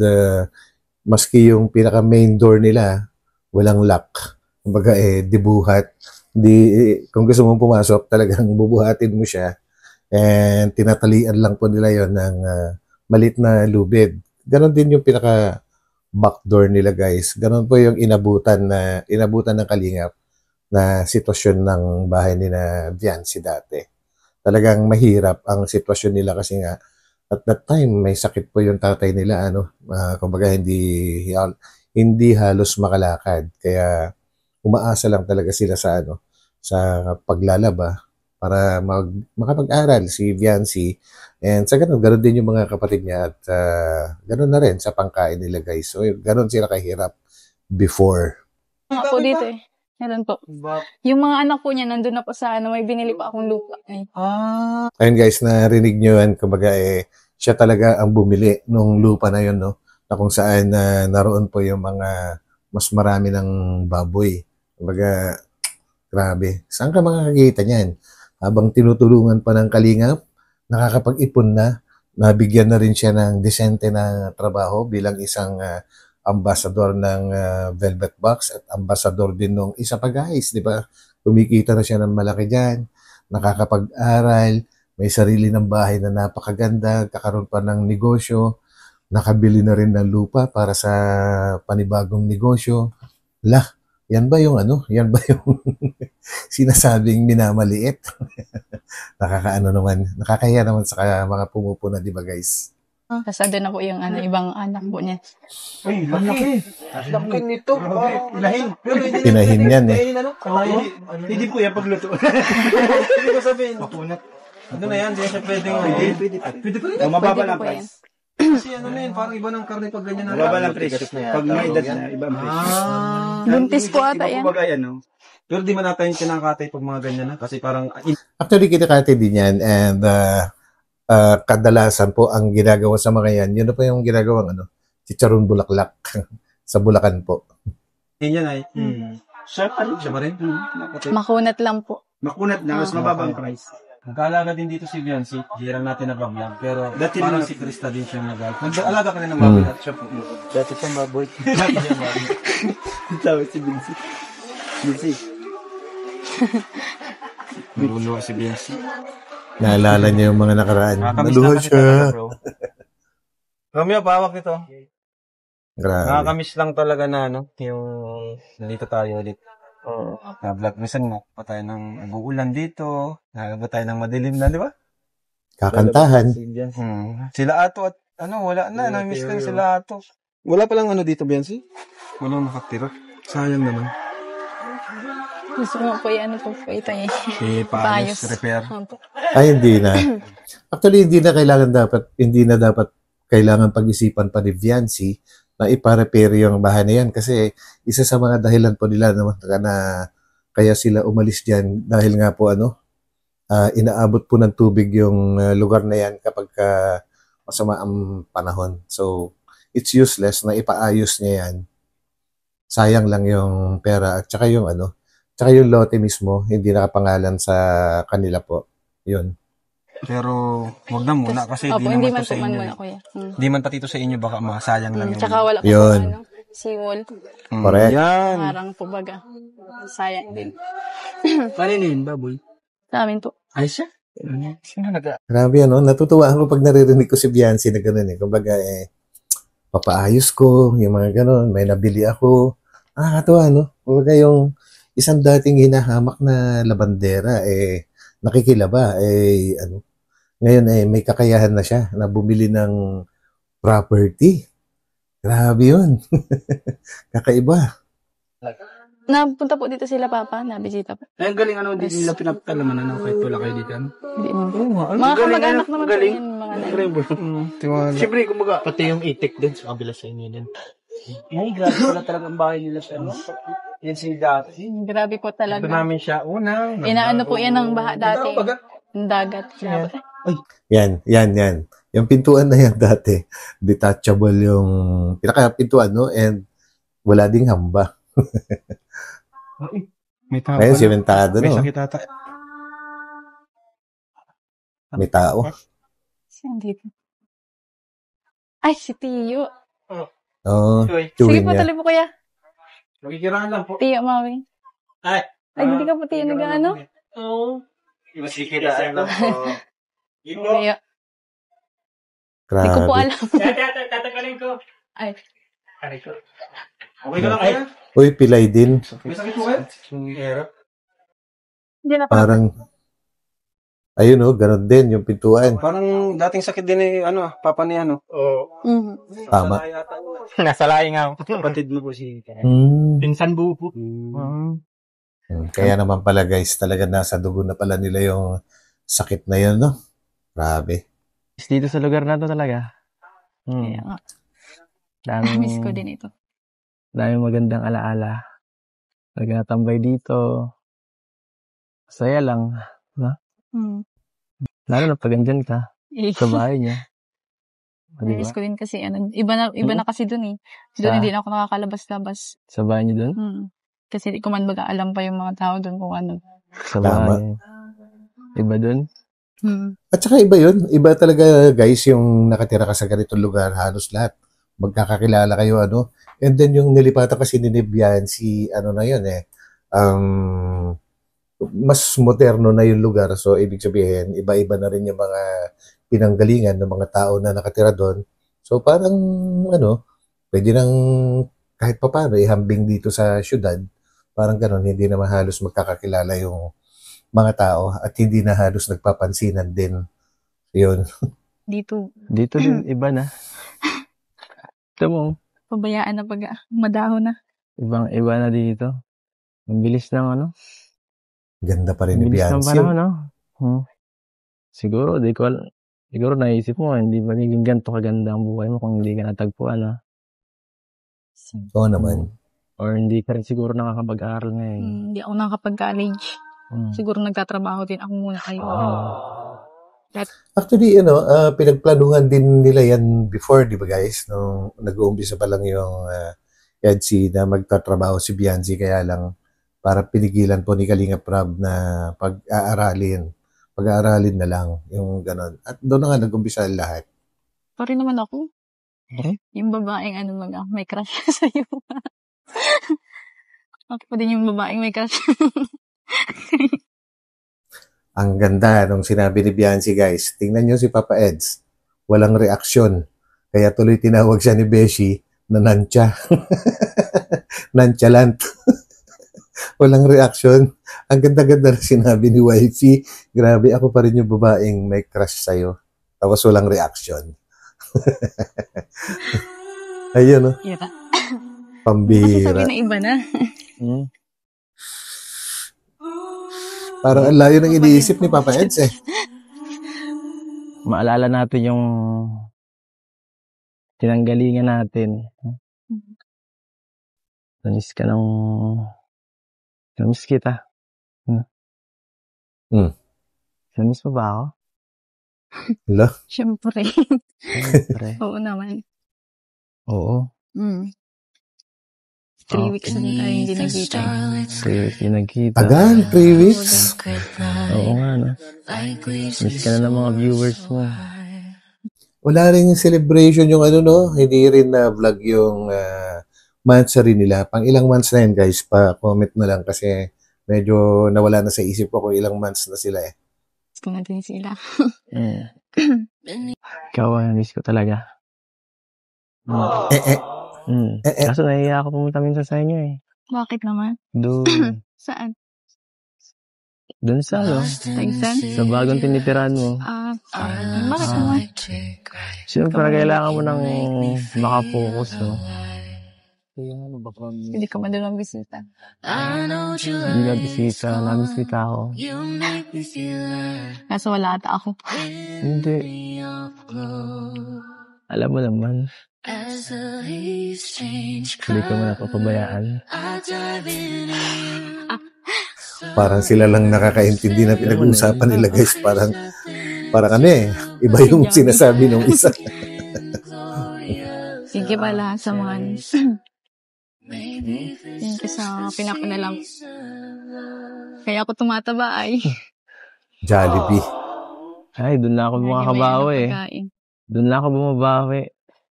maski yung pinaka main door nila, walang lock. Kumbaga dibuhat. Kung gusto mong pumasok, talagang bubuhatin mo siya and tinatalian lang po nila yon ng malit na lubid. Ganon din yung pinaka backdoor nila guys. Ganon po yung inabutan ng Kalingap na sitwasyon ng bahay ni na Beyonce dati. Talagang mahirap ang sitwasyon nila kasi nga at that time may sakit po yung tatay nila kumbaga hindi halos makalakad kaya umaasa lang talaga sila sa sa paglalaba para makapag-aral si Beyonce and sa ganun din yung mga kapatid niya at ganun na rin sa pangkain nila guys. So ganun sila kahirap before. Ako dito Meron po. Yung mga anak po niya, nandun na po sa may binili pa akong lupa. Ayun guys, narinig nyo yan. Kumbaga siya talaga ang bumili nung lupa na yun, na kung saan naroon po yung mga mas marami ng baboy. Kumbaga, grabe. Saan ka makakakita niyan? Habang tinutulungan pa ng Kalingap, nakakapag-ipon na, nabigyan na rin siya ng desente na trabaho bilang isang ambassador ng Velvet Box at ambassador din nung isa pa guys, di ba? Kumikita na siya ng malaki dyan, nakakapag-aral, may sarili ng bahay na napakaganda, kakaroon pa ng negosyo, nakabili na rin ng lupa para sa panibagong negosyo. Yan ba yung sinasabing minamaliit? Nakakahiya naman sa mga pumupuna, di ba guys? Tapos andun na po yung ibang anak po niya. Ay, laki. Laki nito. Ilahin. Pero hindi Pinahin yan eh. Hindi po yan pagluto. Hindi ko sabihin. Mapunat. Ano na yan? Hindi siya pwedeng. Pwede pa rin. Mababa lang po yan. price. Kasi ano na yun, parang iba ng karne pag ganyan na. Mababa lang price. Pag may edad na, iba ang price. Buntis po ata yan. Kumbaga yan, no? Pero di man natin kinakatay pag mga ganyan na. Kasi parang, Actually, kinikate din yan and kadalasan po ang ginagawa sa mga yan, yun na po yung ginagawang chicharon bulaklak sa Bulacan po. yun yan ay. Siya pa rin. Makunat lang po. Makunat na, mas mababang price. Nag-aalaga din dito si Beyonce, hirang natin na vlog, pero parang si Krista din siya nag-aalaga ka rin ng baboy at siya po. Dati siyang baboy. Tawag si Beyonce. Beyonce. Naluluwa si Beyonce. Naalala niya yung mga nakaraan. Naluha siya. Romeo, pawak ito. Grabe. Nakakamiss lang talaga na yung nandito tayo ulit. Na-vlog. Minsan nga pa tayo ng nag-uulan dito. Nagaba tayo ng madilim na, di ba? Kakantahan. Sila Ato at wala na. Na-miss ko yung sila Ato. Wala palang dito, Beyonce? Walang nakatira. Sayang naman. Gusto mo po yan po ito eh. Si Payos Repair. Ay, hindi na. Actually, hindi na dapat kailangan pag-isipan pa ni Viancy na ipa-repair yung bahay na yan kasi isa sa mga dahilan po nila naman na kaya sila umalis dyan dahil nga po inaabot po ng tubig yung lugar na yan kapag masama ang panahon. So, it's useless na ipaayos niya yan. Sayang lang yung pera at saka yung lote mismo, hindi nakapangalan sa kanila po. Yun. Pero, wag na muna kasi hindi naman man to sa po man inyo. muna, kuya. Di man pati ito sa inyo, baka masayang lang yung... Tsaka wala po Yun. seawall. Correct. Yan. Parang kumbaga, sayang din. Paano yun, baboy? Sa amin po. Ay siya? Sino Grabe natutuwa ako pag naririnig ko si Viancy na gano'n eh. Kumbaga papaayos ko, yung mga gano'n, may nabili ako. Nakakatuwa, Kumbaga yung isang dating hinahamak na labandera, nakikilaba, ngayon may kakayahan na siya na bumili ng property. Grabe yun. Kakaiba. Napunta po dito sila, Papa. Nabisita po. Ay, ang galing hindi nila pinapalaman kahit wala kayo dito. Hindi mo. Mga kamag-anak naman po yan. Mga Tiwala. Siyempre, kumbaga, pati yung itik din sa kabila sa inyo din. Ay, grabe pala talaga ang bahay nila sa yan si dati. Grabe po talaga. Ito namin siya unang. Inaano po yan ng baha dati. Yung dagat. Yan. Yung pintuan na yan dati, detachable yung pinaka-pintuan, and wala ding hamba. May tao. Ngayon, simentado, May sakit ata. May tao. Saan dito? Ay, si Tiyo. Oo. Sige Chewing po, niya. tuloy po kuya. Nakikiraan lang po. Tiyo, Mawi. Ay. Ay, hindi ka po Tiyo nag-ano? Oo. Masikiraan lang po. Tiyo. Grabe. Hindi ko po alam. Tatagaling ko. Ay. Aray ko. Okay ka lang kaya? Uy, pilay din. May sakit po kayo? Hindi na pa. Parang, ayun ganon din yung pintuan. Parang dating sakit din papa niya, Oo. Tama. Nasa laing nga. Kapatid mo po si Pinsan buo po. Kaya naman pala guys, talaga nasa dugo na pala nila yung sakit na yun, Grabe. Dito sa lugar na to talaga. Kaya nga. Daming, Miss ko din ito. daming magandang alaala. Nagtatambay dito. Masaya lang. Lalo na pag andyan ka sa bahay niya. Diba? Miss ko din kasi, iba na kasi dun eh. Doon hindi na ako nakakalabas-labas. Sa bahay niyo dun? Kasi di ko man baga alam pa yung mga tao dun kung ano. Sa bahay. Iba dun? At saka iba yun. Iba talaga guys yung nakatira ka sa ganitong lugar. Halos lahat. Magkakakilala kayo, And then yung nilipatan kasi ni Bian, na yun mas moderno na yung lugar. So, ibig sabihin, iba-iba na rin yung mga pinanggalingan ng mga tao na nakatira doon. So, parang, pwede nang kahit papaano, ihambing dito sa syudad. Parang ganon, hindi na halos magkakakilala yung mga tao at hindi na halos nagpapansinan din. Yun. Dito, Dito din, iba na. Ito mo, pabayaan na pag madahon na. iba na dito. Ang bilis ng ano, Ganda pa rin ang ni bilis ng Biancy. panahon, no? Siguro, siguro naisip mo, hindi magiging ganito kaganda ang buhay mo kung hindi ka natagpuan, ha? Oo naman. Or hindi ka rin siguro nakakapag-aral ngayon. Hindi ako nakakapag-college. Siguro nagtatrabaho din ako muna kayo. Actually, pinagplanuhan din nila yan before, di ba guys? Nung nag-uumpisa pa lang yung EDC na magtatrabaho si Biancy, kaya lang para pinigilan po ni Kalinga Prab na pag-aaralin na lang yung ganon. At doon na nga nag-umpisa lahat. Pa rin naman ako. Yung babaeng may crush sa'yo. Ako pa din yung babaeng may crush. Ang ganda nung sinabi ni Biancy, guys. Tingnan nyo si Papa Eds. Walang reaksyon. Kaya tuloy tinawag siya ni Beshi na nantya. Nantyalant. Walang reaksyon. Ang ganda-ganda na sinabi ni Wifey. Grabe, ako pa rin yung babaeng may crush sa'yo. Tapos walang reaksyon. Ayun, no? Ira. Pambihira. Sabi na iba na. Parang ang layo ng iniisip ni Papa Eds eh. Maalala natin yung tinanggalingan natin. Namiss ka ng... Namiss kita. Namiss mo ba ako? Hala? Siyempre. Siyempre. Oo naman. Oo. 3 weeks na tayo hindi nagkita. 3 weeks hindi nagkita. Tagal, 3 weeks. Oo nga, no? Miss ka na ng mga viewers mo. Wala rin yung celebration yung no? Hindi rin na vlog yung months rin nila. Pang ilang months na yun, guys. Pa-comment na lang kasi medyo nawala na sa isip ko kung ilang months na sila eh. Gusto natin sila. Ikaw, miss ko talaga. Kaso nahiya ako pumunta minsan sa inyo eh. Bakit naman? Doon. Saan? Doon sa Tagsan? sa bagong tinitirahan mo. Bakit naman? Siyempre, kailangan mo nang makapokus, no? Hindi ka man doon magbisita. Hindi na bisita, nabisita ako. Kaso wala ata ako. Hindi. Alam mo naman. Hindi ko mo napapabayaan. Parang sila lang nakakaintindi na pinag-uusapan nila, guys. Parang iba yung sinasabi ng isa. Sige pala sa mga Thank you sa pinapanalam. Kaya ako tumataba ay. Jollibee. Ay, doon na ako makakabawi eh. Doon na ako bumabawi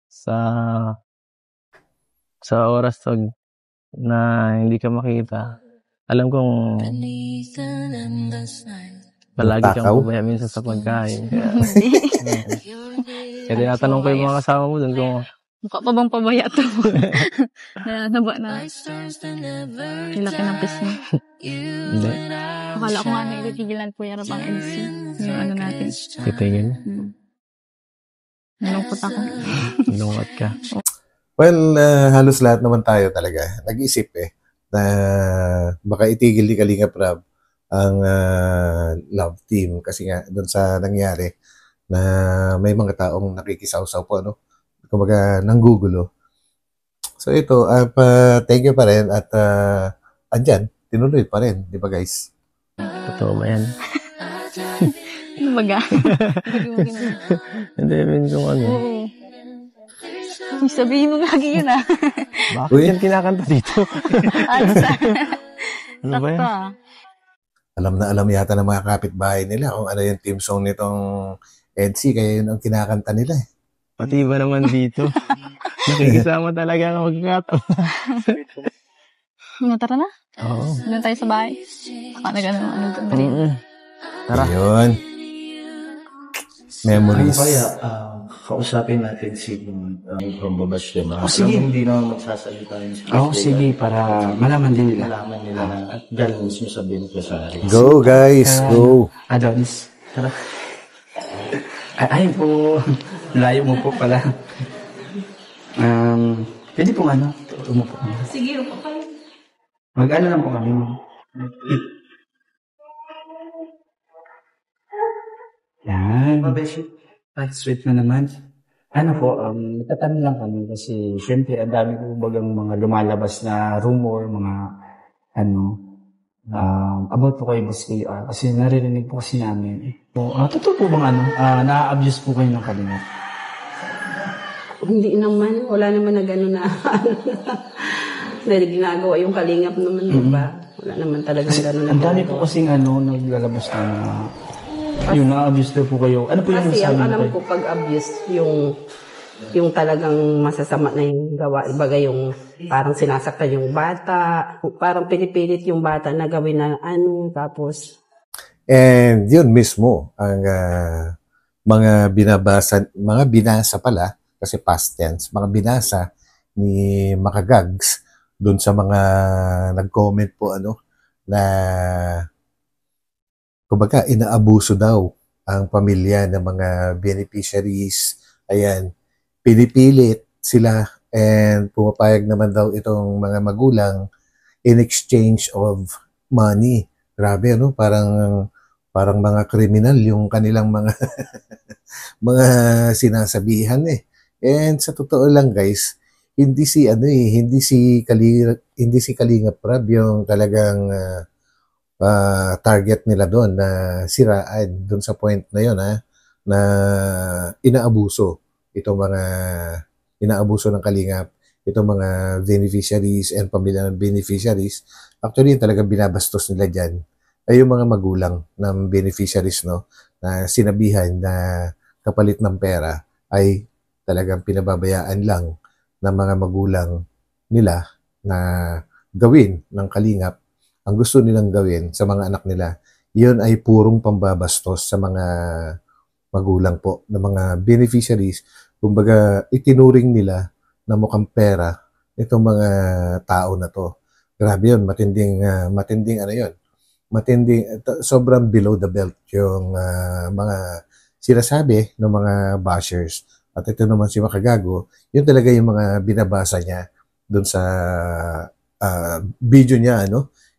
sa oras na hindi ka makita. Alam kong palagi kang pabaya minsan sa pagkain. Kaya tinatanong ko yung mga kasama mo doon kung mukha pa bang pabaya to? Naba na. Laki ng pis mo. hindi. Akala ko nga naitigilan po yung pang MC. Yung natin. Titigil. Nalungkot ako. Nalungkot ka. Well, halos lahat naman tayo talaga. Nag-isip na baka itigil ni Kalinga Prab ang love team kasi nga doon sa nangyari na may mga taong nakikisaw-saw po, no? Kumbaga, nanggugulo. So ito, thank you pa rin at andyan, tinuloy pa rin, di ba guys? Totoo ba yan? Ano baga? Hindi, mean kung ano. Oo. Sabihin mo lagi yun Bakit yan kinakanta dito? Ano ba yan? Alam na alam yata ng mga kapitbahay nila kung ano yung team song nitong EDC, kaya yun ang kinakanta nila eh. Pati ba naman dito? Nakikisama talaga ang magkakataon. Tara na? Oo. Doon tayo sa bahay. Tara. Ayun. Memories. Kaya, kausapin natin si from Babash, diba? Sige. Hindi naman magsasalita yun. Sige, para malaman din nila. Malaman nila na at galing mismo sabihin ko sa Aris. Go guys, go. Adonis, tara. Ay po, layo mo po pala. Pwede po umupo ka. Sige, upo kayo. Mag-ano lang po kami. Yan. Ay, sweet na naman. Ano po, natatanong lang kami kasi syempre ang dami po bagang mga lumalabas na rumor, mga about po kayo Boss KR kasi naririnig po kasi namin. Totoo po bang na-abuse po kayo ng Kalingap? Hindi naman, wala naman na gano'n na dahil ginagawa yung Kalingap naman, diba? Wala naman talagang gano'n na. Ang dami po kasing naglalabas na yung na-abuse na po kayo. Ano po yung kasi ang nasabi alam ko pag abuse, yung talagang masasama na yung gawa. Ibaga yung parang sinasaktan yung bata, parang pinipilit yung bata na gawin na tapos. And yun mismo, ang mga binasa pala, kasi past tense, mga binasa ni Makagags doon sa mga nag-comment po na kumbaga, inaabuso daw ang pamilya ng mga beneficiaries. Ayan, pinipilit sila and pumapayag naman daw itong mga magulang in exchange of money. Grabe, parang mga kriminal yung kanilang mga mga sinasabihan eh. And sa totoo lang guys, hindi si Kalingap Rab yung talagang target nila doon na siraan doon sa point na yun na inaabuso ng Kalingap itong mga beneficiaries and pamilya ng beneficiaries. Actually yung talagang binabastos nila dyan ay yung mga magulang ng beneficiaries na sinabihan na kapalit ng pera ay talagang pinababayaan lang ng mga magulang nila na gawin ng Kalingap ang gusto nilang gawin sa mga anak nila, yun ay purong pambabastos sa mga magulang po, ng mga beneficiaries. Kumbaga, itinuring nila na mukhang pera itong mga tao na to. Grabe yun, matinding sobrang below the belt yung mga sinasabi ng mga bashers. At ito naman si Makagago, yun talaga yung mga binabasa niya doon sa video niya,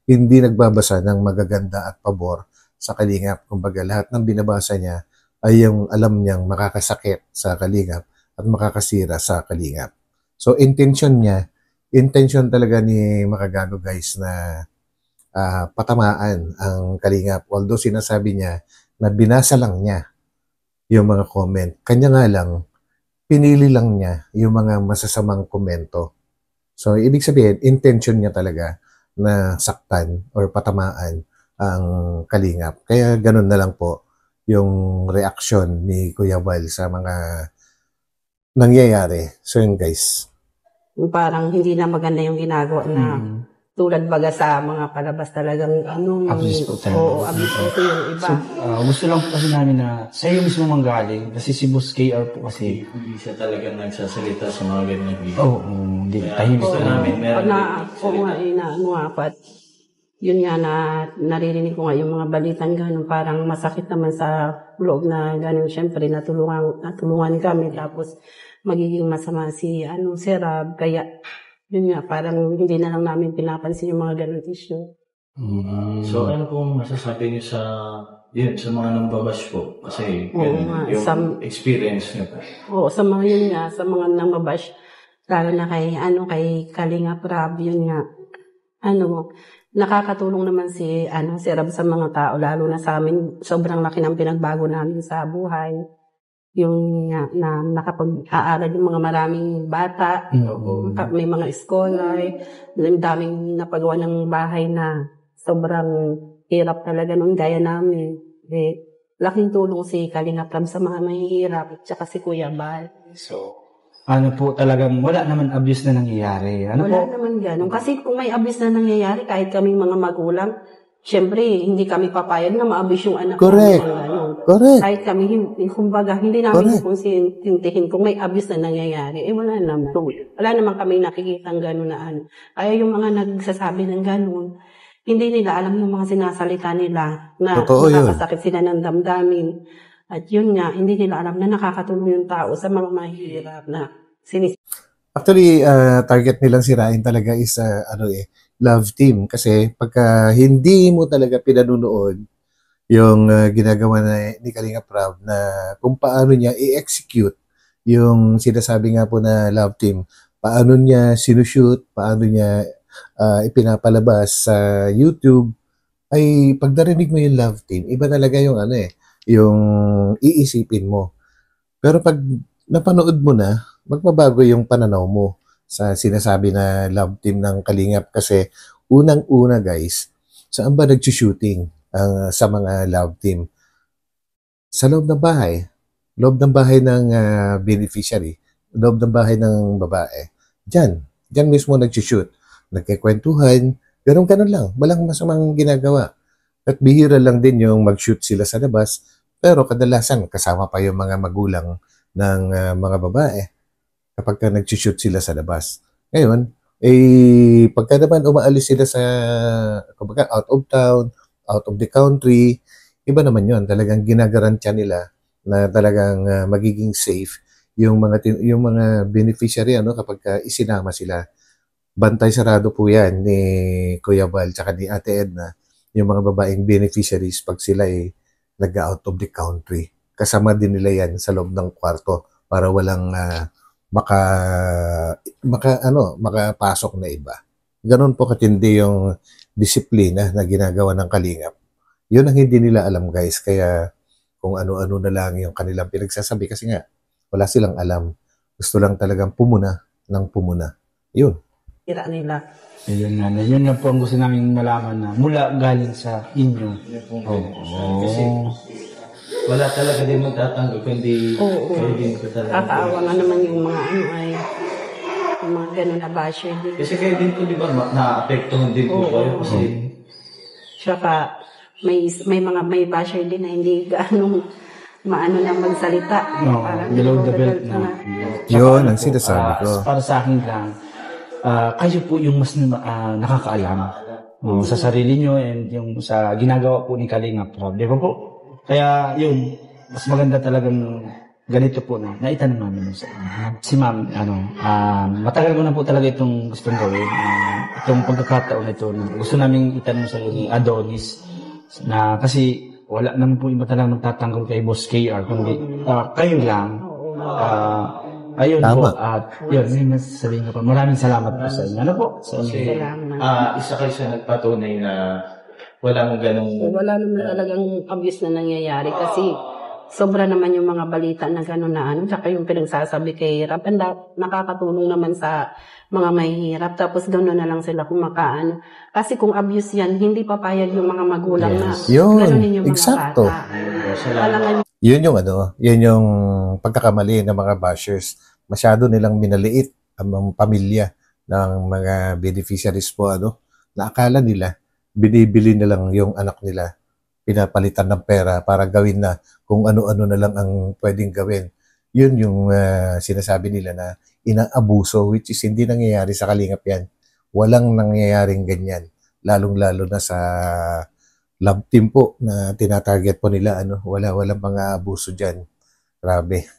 hindi nagbabasa ng magaganda at pabor sa Kalingap. Kumbaga, lahat ng binabasa niya ay yung alam niyang makakasakit sa Kalingap at makakasira sa Kalingap. So, intention talaga ni Makagago guys na patamaan ang Kalingap. Although sinasabi niya na binasa lang niya yung mga comment. Kanya nga lang, pinili lang niya yung mga masasamang komento. So, ibig sabihin, intention niya talaga na saktan or patamaan ang Kalingap. Kaya ganun na lang po yung reaksyon ni Kuya Val sa mga nangyayari. So yun guys. Parang hindi na maganda yung ginagawa na tulad baga sa mga palabas talagang abuse po talaga. Oo, abuse po yung iba. So, gusto lang po kasi namin na sa iyo mismo manggaling kasi si Boss KR po kasi hindi siya talagang nagsasalita sa mga ganyan video. Hindi. Tahimik po namin. Yun nga na naririnig ko nga yung mga balitan gano'n, parang masakit naman sa loob na gano'n. Siyempre, natulungan kami tapos magiging masama si Rab. Kaya yun nga, parang hindi na lang namin pinapansin yung mga ganun issue. So, ano pong masasabi niyo sa mga nambabash po? Kasi yung experience niyo po. Oo, sa mga yun nga, sa mga nambabash, lalo na kay Kalingap Rab, yun nga, nakakatulong naman si Rab sa mga tao, lalo na sa amin, sobrang laki ng pinagbago namin sa buhay. Yung na nakapag-aaral yung mga maraming bata, may mga scholar, may daming napagawa ng bahay na sobrang hirap talaga nung gaya namin. Laking tulong si Kalingap Rab sa mga mahihirap, at saka si Kuya Val. So, po talagang wala naman abuse na nangyayari. Wala naman ganun. Kasi kung may abuse na nangyayari, kahit kaming mga magulang, siyempre, hindi kami papayag na ma-abuse yung anak Correct. Correct. Kahit kami, kumbaga, hindi namin konsintihin kung may abuse na nangyayari. Wala naman. Wala naman kami nakikita ng gano'n na Kaya yung mga nagsasabi ng gano'n, hindi nila alam yung mga sinasalita nila na nakakasakit sila ng damdamin. At yun nga, hindi nila alam na nakakatulong yung tao sa mga mahihirap na Actually, target nilang sirain talaga is love team. Kasi pagka hindi mo talaga pinanunood yung ginagawa ni Kalinga Prab na kung paano niya i-execute yung sinasabi nga po na love team, paano niya sinushoot, paano niya ipinapalabas sa YouTube, ay pag narinig mo yung love team, iba talaga yung yung iisipin mo. Pero pag napanood mo na, magbabago yung pananaw mo sa sinasabi na love team ng Kalingap kasi unang-una guys, saan ba nag-shooting sa mga love team? Sa loob ng bahay. Loob ng bahay ng beneficiary. Loob ng bahay ng babae. Diyan mismo nag-shoot. Nagkikwentuhan. Ganun lang. Walang masamang ginagawa. At bihira lang din yung mag-shoot sila sa labas. Pero kadalasan kasama pa yung mga magulang ng mga babae kapag ka nag-shoot sila sa labas. Ngayon, pagka naman umaalis sila sa kumbaga, out of town, out of the country, iba naman yun. Talagang ginagarantya nila na talagang magiging safe yung mga beneficiary kapag ka isinama sila. Bantay sarado po yan ni Kuya Val tsaka ni Ate Edna, yung mga babaeng beneficiaries pag sila ay nag-out of the country. Kasama din nila yan sa loob ng kwarto para walang makapasok na iba. Ganon po katindi yung disiplina na ginagawa ng Kalingap. Yun ang hindi nila alam guys, kaya kung ano-ano na lang yung kanilang pinagsasabi kasi nga wala silang alam. Gusto lang talagang pumuna ng pumuna. Yun. tira nila. Yun na po ang gusto namin malaman na mula galing sa inyo. Kasi wala talaga din magtatanggap, kundi kayo din ko talaga. Kakaawa nga naman yung mga yung mga ganun na basher din. Kasi kayo din po, di ba, na-apektuhan din po kayo kasi... Saka, may basher din na hindi gaano maano lang magsalita. Below the belt na. Yun ang sinasabi ko. Para sa akin lang, kayo po yung mas nakakaalam sa sarili nyo and yung sa ginagawa po ni Kalinga Prab. Di ba po? Kaya yun, mas maganda talagang ganito po na naitanong namin sa inyo. Si ma'am, matagal ko na po talaga itong gustong gawin. Itong pagkakataon ito, gusto namin itanong sa ni Adonis na kasi wala naman po iba talagang magtatanggol kay Boss KR, kundi kayo lang. Ayun Tama. po, at yun, may masasabihin ko pa. Maraming salamat po sa inyo. Ano po? Sa inyo. Isa kayo sa nagpatunay na walang ganong... Wala naman talagang abuse na nangyayari kasi sobra naman yung mga balita na gano'n na tsaka yung pinagsasabi kay Rap, nakakatulong naman sa mga mahihirap, tapos gano'n na lang sila kumakaano. Kasi kung abuse yan, hindi papayag yung mga magulang na gano'n yung mga exacto. bata. Yun yung pagkakamali ng mga bashers. Masyado nilang minaliit ang pamilya ng mga beneficiaries po, na akala nila, binibili na lang yung anak nila, pinapalitan ng pera para gawin na kung ano-ano na lang ang pwedeng gawin. Yun yung sinasabi nila na inaabuso, which is hindi nangyayari sa Kalingap yan. Walang nangyayaring ganyan. Lalong-lalo na sa love team po na tinatarget po nila, walang mga abuso dyan. Grabe.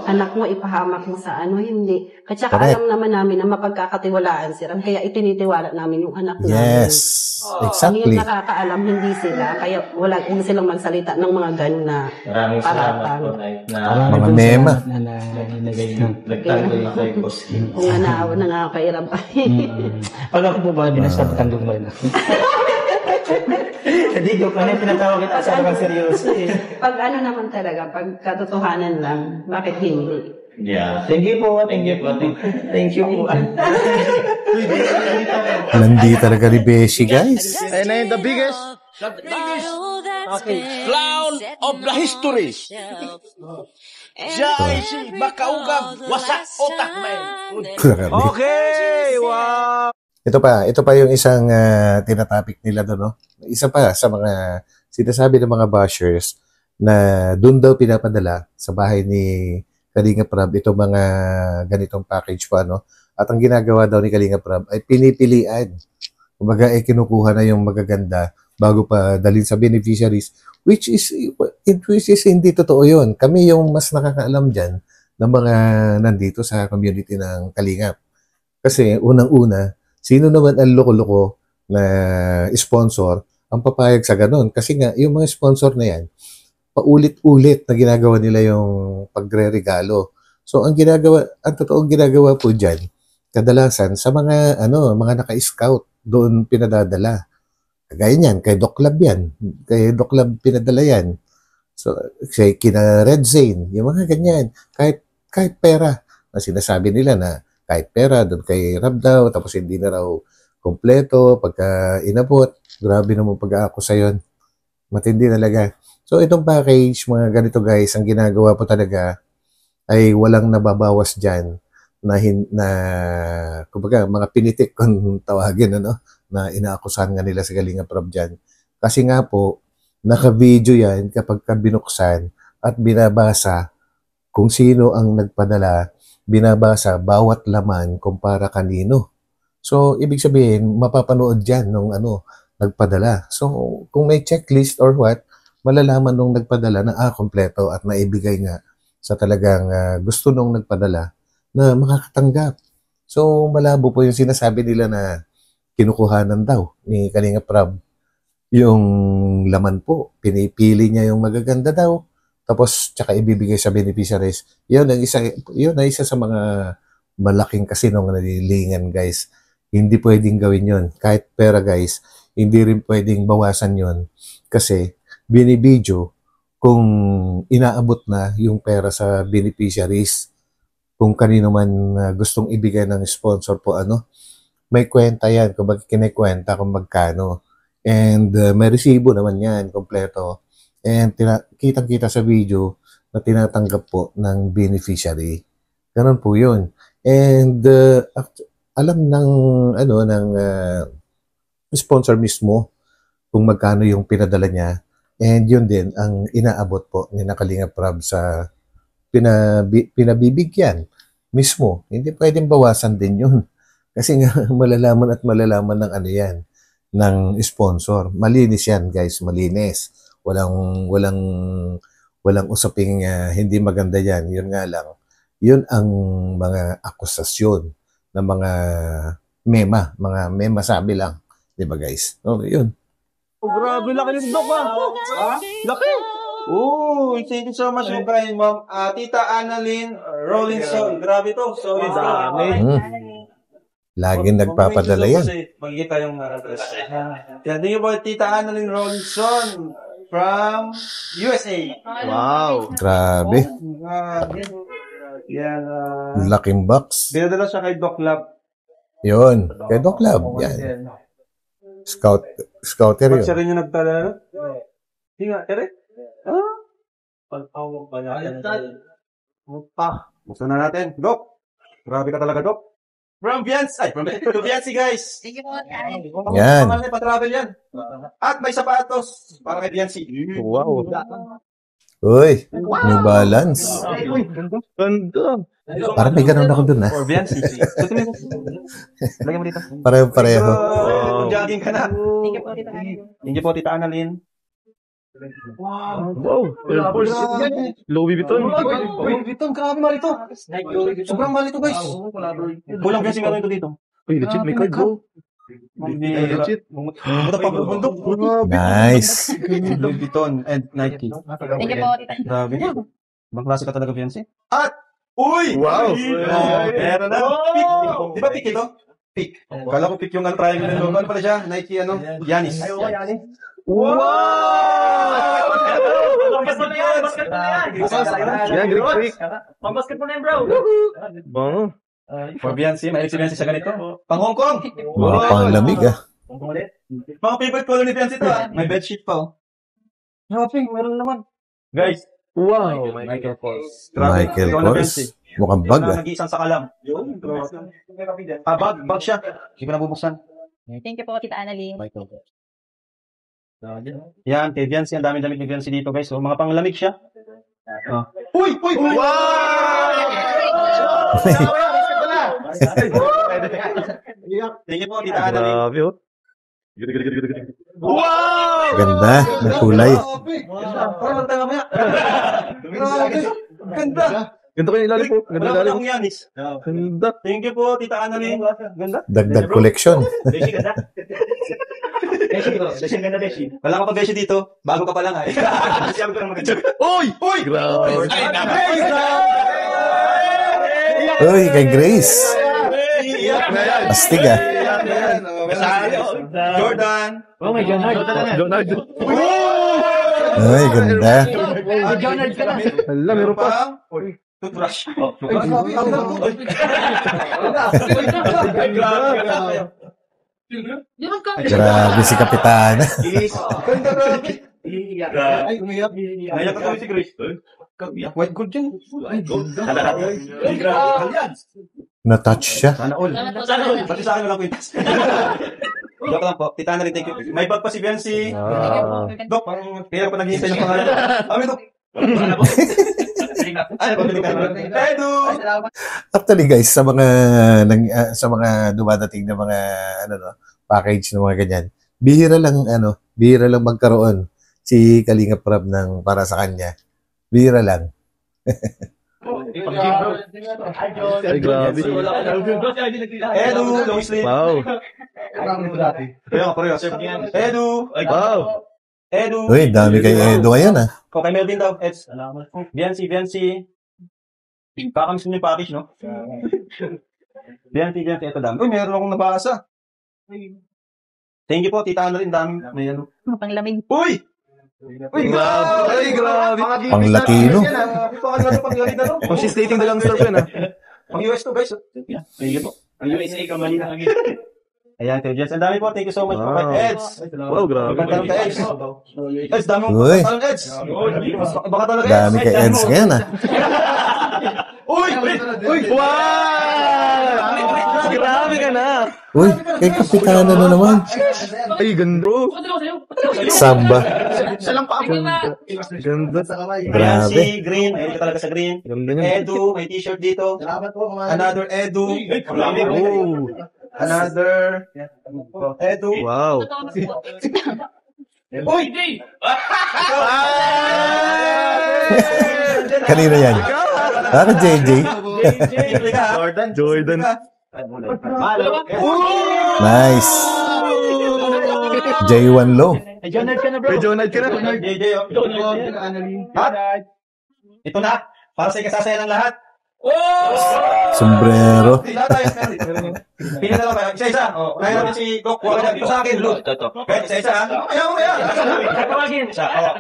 Anak mo, ipahamak mo sa hindi. Kasi Correct. alam naman namin na mapagkakatiwalaan sila. Kaya itinitiwala namin yung anak namin. Yes, exactly. Yung nakakaalam, hindi sila. Kaya hindi silang magsalita ng mga ganun na Maraming salamat paratang. po na Mga mema. nagtanggol kay Boss Kim. Kung naawa na nga kay Rab. Pag ako po ba, binasapatanggol mo rin ako. Hindi ko kanina pinatawag kita sa mga seryoso Pag naman talaga, pag katotohanan lang, bakit hindi? Yeah. Thank you po. Thank you po. Thank you po. Landi talaga ni Beshi, guys. And then the biggest clown of the history. Jai si Makaugang wasak otak man. Okay, wow. Ito pa yung isang tinatopic nila doon, Isa pa sa mga sinasabi ng mga bashers na doon daw pinapadala sa bahay ni Kalinga Prab itong mga ganitong package pa, At ang ginagawa daw ni Kalinga Prab ay pinipilian. Kumbaga, kinukuha na yung magaganda bago pa dalhin sa beneficiaries, which is which is hindi totoo yun. Kami yung mas nakakaalam dyan ng mga nandito sa community ng Kalingap. Kasi unang-una, sino naman ang loko-loko na sponsor ang papayag sa ganun? Kasi nga, yung mga sponsor na yan, paulit-ulit na ginagawa nila yung pagre-regalo. So, ang totoong ginagawa po dyan, kadalasan sa mga naka-scout, doon pinadadala. Kagaya niyan, kay Doc Lab yan. Kay Doc Lab pinadala yan. So, kina Red Zane, yung mga ganyan. Kahit pera, na sinasabi nila na kahit pera, doon kay Rab daw, tapos hindi na raw kompleto, pagka inabot, grabe naman pag-aakusa yun. Matindi talaga. So, itong package, mga ganito guys, ang ginagawa po talaga ay walang nababawas dyan kumbaga, mga pinitik kung tawagin, na inaakusahan nga nila sa Kalingap Rab dyan. Kasi nga po, naka-video yan kapag binuksan at binabasa kung sino ang nagpadala, binabasa bawat laman kung para kanino. So, ibig sabihin, mapapanood dyan nung nagpadala. So, kung may checklist or what, malalaman nung nagpadala na kompleto at naibigay nga sa talagang gusto nung nagpadala na makakatanggap. So, malabo po yung sinasabi nila na kinukuhanan daw ni Kalingap Rab yung laman po. Pinipili niya yung magaganda daw. Tapos, tsaka ibibigay sa beneficiaries. Yun ang isa sa mga malaking kasinong nalilingan, guys. Hindi pwedeng gawin yun. Kahit pera, guys, hindi rin pwedeng bawasan yun. Kasi, binibidyo kung inaabot na yung pera sa beneficiaries. Kung kanino man gustong ibigay ng sponsor po, may kwenta yan. Kung kinikwenta kung magkano. And may resibo naman yan, kompleto. And kitang-kita sa video na tinatanggap po ng beneficiary. Ganun po yun. And alam ng sponsor mismo kung magkano yung pinadala niya. And yun din ang inaabot po ni Kalingap Rab sa pinabibigyan mismo. Hindi pwedeng bawasan din yun. Kasi nga malalaman ng yan, ng sponsor. Malinis yan, guys, malinis. Walang usaping hindi maganda yan. Yun nga lang. Yun ang mga akusasyon ng mga mema sabi lang. Diba, guys? Okay, yun. Oh, grabe, laki ng dog, ha? Laki! Oh, thank you so much, Brian, Ma'am. Tita Annalyn Rollinson. Grabe to. So, dami. Laging nagpapadala yan. Magkita yung address. Thank you po, Tita Annalyn Rollinson from USA. Wow. Grabe. Yan. Laking box. Binadala siya kay Doc Lab. Yun. Kay Doc Lab. Yan. Scouter yun. Siya rin yung nagtala. Hindi nga, Eric? Pagpawag pa natin. Buksan na natin. Doc. Grabe ka talaga, Doc. From Viancy, guys. Yan. Pa-travel yan. At may sapatos para kay Viancy. Wow. Uy, New Balance. Ganda. Parang may ganun ako dun, ha? For Viancy. Lagyan mo dito. Pareho. Jogging ka na. Thank you po, Tita Annalyn. Wow. Air Force. Louis Vuitton. Louis Vuitton, grabe mahal ito. Sobrang mahal ito, guys. Kulang Viancy meron ito dito. Uy, legit, may card, bro. Legit. Muda pa bundok. Nice. Louis Vuitton and Nike. Thank you po, Tita. Grabe. Ibang klase ka talaga, Viancy. At, uy! Wow! Meron na. Pick. Di ba pick ito? Pick. Kala ko pick yung triangle ng logo. Ano pala siya? Nike, Yanis. Wow! Basket mo na yan! Basket mo na yan! Yan, Greek. Pang-basket mo na yan, bro! Bango. For Viancy, may Viancy siya ganito. Pang Hong Kong! Mga panglamig, ha? Mga favorite color ni Viancy to, ha? May bedsheet pa, oh. Shopping, meron naman. Guys. Wow! Michael Kors. Michael Kors. Mukhang bag, ha? Nag-iisang sakalam. Bag siya. Hindi ko nabubuksan. Thank you po, Tita Annalyn. Michael Kors. Yan, kay Viancy. Ang dami-dami ni Viancy dito, guys. So, mga panglamig siya. Uy! Wow! Thank you po, Tita Annalyn. Wow! Ganda. May kulay. Parang tayo mamaya. Ganda. Ganda kayo ilalim po. Ganda Wala ilalim. akong yanis. Ganda. Thank you po, Tita Annalyn. Ganda. Dagdag collection. Beshi, ganda. Beshi ko. Beshi, ganda, Beshi. Wala ka pa Beshi dito. Bago ka pa lang, ay. Siyam ko lang maganda. Uy! Uy! Grabe. Uy, kay Grace. Astig ah. Jordan. Oh, may Jonard. Jonard. Uy, ganda. Jonard ka na. Hala, meron pa. Toothbrush. Grabe si Kapitan. Ay, umiyak. Umiyak ka kami si Grace. White gold yan. Na-touch siya. Sana all. Pati sa akin walang kwintas. Joke lang po. Tita Annalyn, thank you. May bag pa si Biancy. Dok, parang kaya pa naghihintay ng pangalan. Dok. Edu! Actually guys, sa mga dumadating na mga package ng mga ganyan, bihira lang magkaroon si Kalingap Rab ng para sa kanya. Bihira lang. Ay, grabe. Edu, long sleeve. Wow. Edu. Wow. Edu. Uy, dami kay Edo ngayon ah. O kay Melvin daw. Eds. Biancy. Baka gusto niyo yung package, no? Biancy. Ito dami. Uy, meron akong nabasa. Thank you po, Tita Annalyn. Dami. May ano. Panglamig. Uy! Uy, grabe! Ay, grabe. Pang-Latino. Pang-Latino. Consistating na lang sir ko yun ah. Pang-US to, guys. Thank you po. Ang USA ka mali na lagi. Ayan, Kuya Jens. Ang dami po. Thank you so much po. Eds. Wow, grabe. Magpantalong kay Eds. Eds, dami mo Uy. pantalong Eds. Baka talaga Eds. Dami kay Eds ngayon ah. Uy! Wow! Grabe ka na. Uy, kay Kapitan na naman. Ay, ganda. Samba. Ganda. Grabe. Si Green. Ayun ka talaga sa Green. Ganda niya. Edu. May t-shirt dito. Another Edu. Oh. Another Edu. Wow. Uy! Kanina yan. Ako JJ. Jordan. Nice. J1 low. May Jonard ka na, bro. May Jonard ka na. JJ. Ito na. Para sa ikasasaya ng lahat. Sombrero. Pili na lang kayo. Isa-isa. Kaya natin si Doc. Ito sa akin, Blue. Kaya isa-isa. Kaya.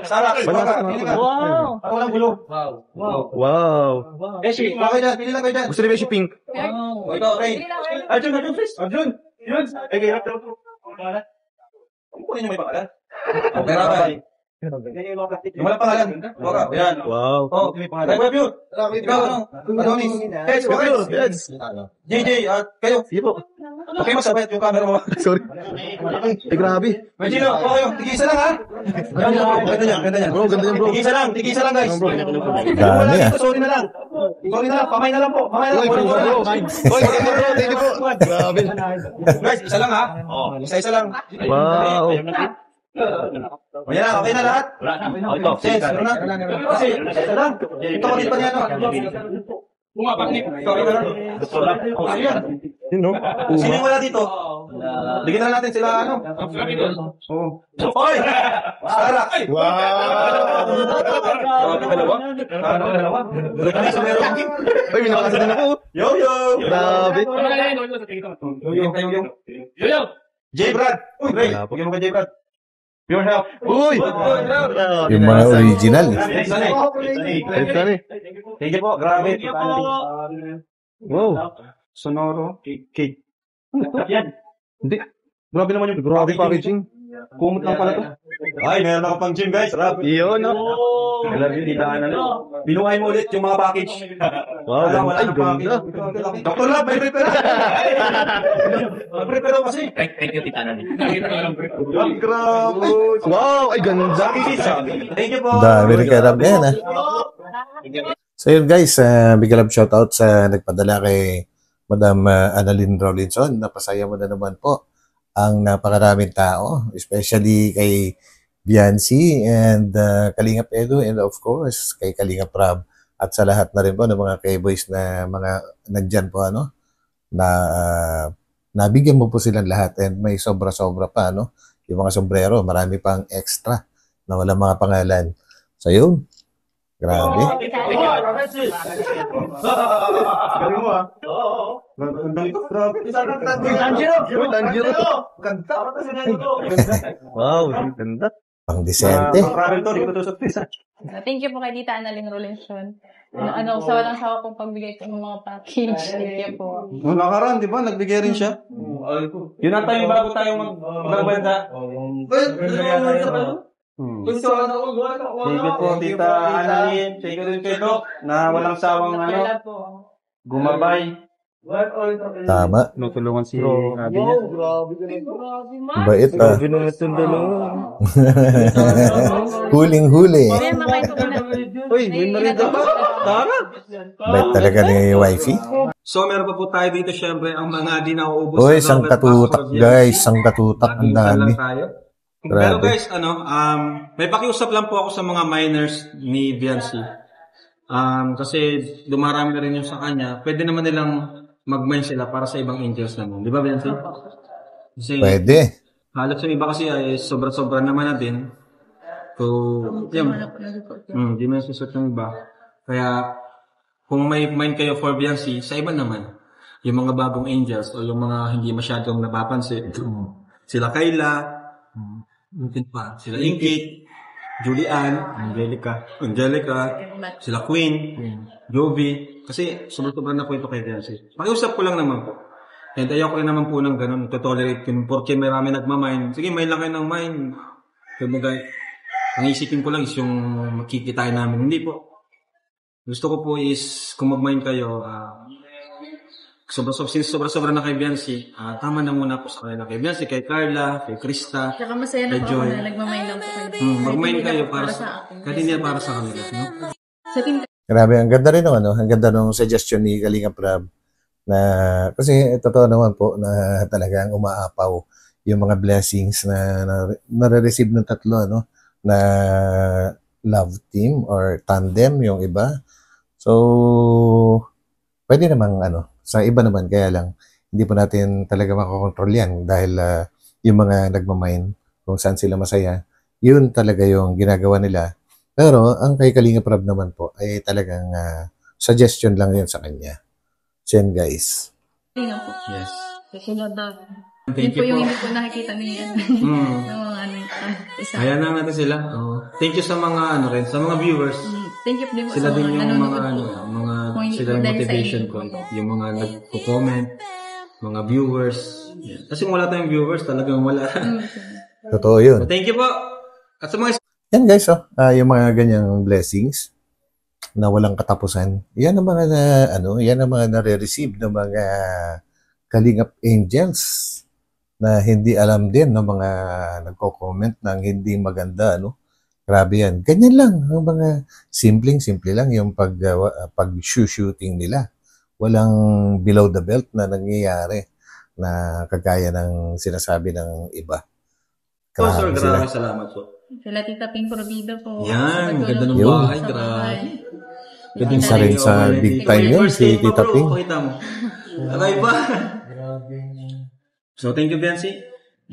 Sarap. Wow. Ako lang gulo. Wow. Beshi, okay dyan. Pili lang kayo dyan. Gusto ni Beshi Pink. Ito, Ray. Arjun, please. Arjun. Okay, hirap daw. Kunin niyo may pangalan. Pera ba? Yung walang pangalan. Waka, yan. Wow. Oh, may pangalan. Web yun. Ikaw, ano? Adonis. Eds, okay. Yes. JJ, kayo. Sige po. Okay, magsabayat yung camera mo. Sorry. Ay, grabe. May Gino, okay kayo. Tigisa lang, ha? Ganda niyan. Bro, ganda yan bro. Tigisa lang, guys. Dami ah. Sorry na lang. Kamay na lang po. Kamay na lang. Oy, thank you po. Grabe. Guys, isa lang, ha? Isa lang. Wow. Ayan na, okay na lahat? Ito, sense, ano na? Kasi, isa lang. Ito ko din pa niya, no? Sino yung wala dito? Bigyan na natin sila, ano? Oy! Sara! Wow! Dalawa? Ay, may nakasa din ako. Yo! Grabe. Yo! J-Brad! Uy, Ray! Huwag mo ka J-Brad. Pure Health. Uy! Yung mga original. Thank you po. Grabe. Wow. Sonoro. Cake. Yan. Hindi. Grabe naman yung Grabe packaging. kumot lang pala to. Ay, meron ako pang gym, guys. Rap. Iyon, no? Binuhay mo ulit yung mga package. Wow, Wala ay, na ganda. package. Dr. Lab, may prepare. Prepare kasi. Thank you, Tita Annalyn. Grabe. Wow, ay ganda. Thank you po. Dami rin karap yan ah. So yun guys, big love shoutout sa nagpadala kay Madam Annalyn Rawlinson. Napasaya mo na naman po ang napakaraming tao, especially kay Viancy and Kalingap Edu, and of course kay Kalingap Rab, at sa lahat na rin po ng mga K-boys na mga nandyan po na nabigyan mo po silang lahat, and may sobra-sobra pa yung mga sombrero, marami pang extra na walang mga pangalan. So yun, grabe. Wow, ganda. Pang disente. Thank you po kay Tita Analing Rolenson. Sa walang sawa pong pagbigay po ng mga package. Thank you po. Nakaraan, di ba? Nagbigay rin siya. Yun ang tayo bago tayo magbanda. Thank you po, Tita Annalyn. Thank you rin kay Doc na walang sawang gumabay. Tama. Nutulungan si Abby niya. Bait Huling-huli. Uy, yun na rin ba? Tara! Bait talaga ni wifey. So, meron pa po tayo dito, syempre, ang mga di nauubos. Uy, isang katutak, guys. Isang katutak. Ang dami. Pero guys, may pakiusap lang po ako sa mga miners ni Viancy. Kasi dumarami rin yung sa kanya. Pwede naman nilang mag-mine sila para sa ibang angels naman. Di ba, Viancy? Kasi pwede. Halos yung iba kasi ay sobra-sobra naman na din. So, yun. Di mo susot yung iba. Kaya, kung may mine kayo for Viancy, sa iba naman. Yung mga bagong angels o yung mga hindi masyadong napapansin. Sila Kayla, mungkin pa. Sila Ingrid, Julian, Angelica, sila Queen, Jovi. Kasi sobrang na po ito kay Viancy. Pakiusap ko lang naman po. And ayoko rin naman po ng ganun. To-tolerate ko. Porque marami nagmamine. Sige, mine lang kayo ng mine. Kumbaga, ang isipin ko lang is yung makikitain namin. Hindi po. Gusto ko po is, kung mag-mine kayo, sobra-sobra na kay Viancy, tama na muna po sa kanila. Kay Viancy, kay Carla, kay Krista, Saka masaya na kay po Joy. ako na nagmamine lang po kayo. Mag-mine kayo para sa akin. Kahit hindi para sa kanila. No? Sa team Grabe, ang ganda rin ang ganda ng suggestion ni Kalingap Rab na, kasi totoo naman po na talagang umaapaw yung mga blessings na nare-receive ng tatlo, na love team or tandem yung iba. So, pwede namang sa iba naman, kaya lang, hindi po natin talaga makakontrol yan dahil yung mga nagmamine, kung saan sila masaya, yun talaga yung ginagawa nila. Pero, ang kay Kalingap Rab naman po, ay talagang suggestion lang yun sa kanya. So, yan guys. Yes. Yun po yung hindi po nakikita ni isa. Ayan lang natin sila. Thank you sa mga sa mga viewers. Thank you din po Sila sa din yung nanonood mga po. sila yung motivation ko. Yung mga nagko-comment, mga viewers. Yeah. Kasi wala tayong viewers, talagang wala. Totoo yun. So, thank you po. At sa mga yan guys, yung mga ganyang blessings na walang katapusan, yan ang mga yan ang mga nare-receive ng mga Kalingap Angels na hindi alam din ng mga nagko-comment ng hindi maganda, Grabe yan. Ganyan lang, yung mga simple lang yung pag-shooting nila. Walang below the belt na nangyayari na kagaya ng sinasabi ng iba. Sir, grabe salamat po. Sila Tita Ping Provido po. Yan, ganda ng bahay, grabe. Isa rin sa big time yun, si Tita Ping. Pakita mo. Alay ba? So, thank you, Viancy.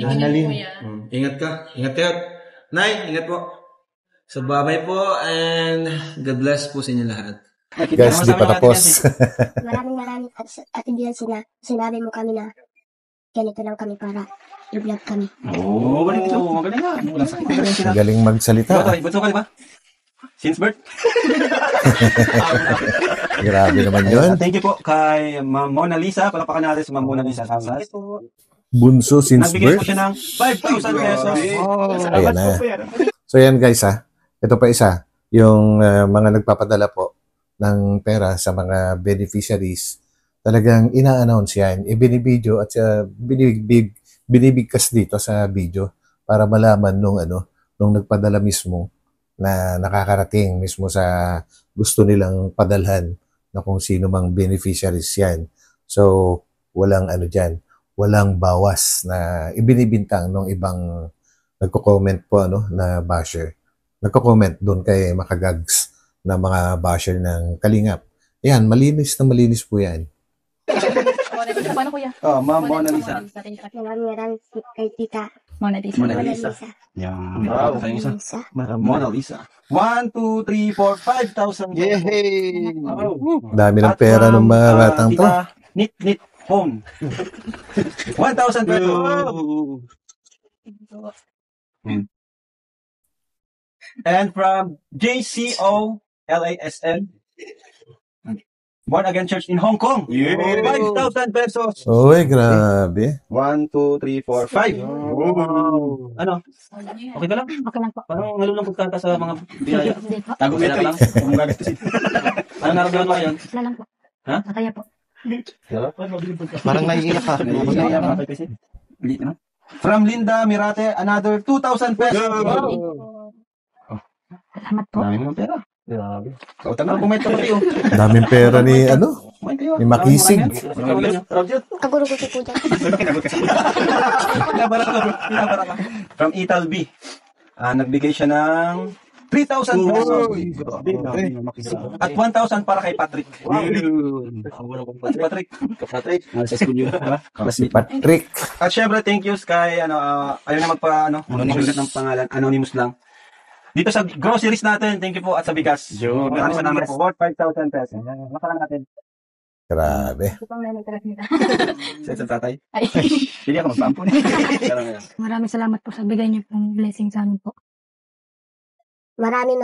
Ingat ka. Ingat kayo. Nay, ingat po. So, bye-bye po and God bless po sa inyo lahat. Guys, di pa tapos. Maraming Ate Viancy na sinabi mo kami na ganito lang kami para i-vlog kami. Magaling nga. Galing magsalita. Ba't ka ba? Since birth? Grabe naman yun. Thank you po kay Ma'am Mona Lisa. Palapakan natin si Ma'am Mona Lisa. Bunso since Nagbigay birth. po siya ng 5,000 pesos. Ayan na. So yan guys ito pa isa. Yung mga nagpapadala po ng pera sa mga beneficiaries. Talagang ina-announce yan. Ibinibideo at binibigkas dito sa video para malaman nung nagpadala mismo na nakakarating mismo sa gusto nilang padalhan na kung sino mang beneficiaries yan. So, walang dyan, walang bawas na ibinibintang ng ibang nagko-comment po na basher. Nagko-comment doon kay Makagags na mga basher ng Kalingap. Yan, malinis na malinis po yan. Paano kuya? Ma'am Mona Lisa. Maraming kay tita. Mona Lisa. Mona Lisa. Yan. Wow. Mona Lisa. 1, 2, 3, 4, 5,000. Yay! Dami ng pera ng mga batang to. Knit home. 1,000 pesos. And from JCOLASN, Born Again Church in Hong Kong. 5,000 pesos. Uy, grabe. 1, 2, 3, 4, 5. Ano? Okay ka lang? Okay lang po. Parang nalulong pagkanta sa mga biyaya. Tago ka lang. Kung gagastusin. Ano naramdaman mo ngayon? Wala lang po. Ha? Mataya po. Parang naiiyak ka. From Linda Mirate, another 2,000 pesos. Salamat po. Dami naman pera. Kautan na, kumait ka pati oh. Daming pera ni ni Makisig. Kagulo-gulo po dyan. From Ital B. Nagbigay siya ng 3,000 pesos. At 1,000 para kay Patrick. Patrick. At syempre, thank you kay ayaw na anonymous ng pangalan, anonymous lang. Dito sa groceries natin, thank you po at sa bigas. Maraming salamat po. Worth 5,000 pesos. Makalang natin. Grabe. Sa tatay? Ay. Hindi ako magpampun. Maraming salamat po sa bigay niyo pong blessing sa amin po. Maraming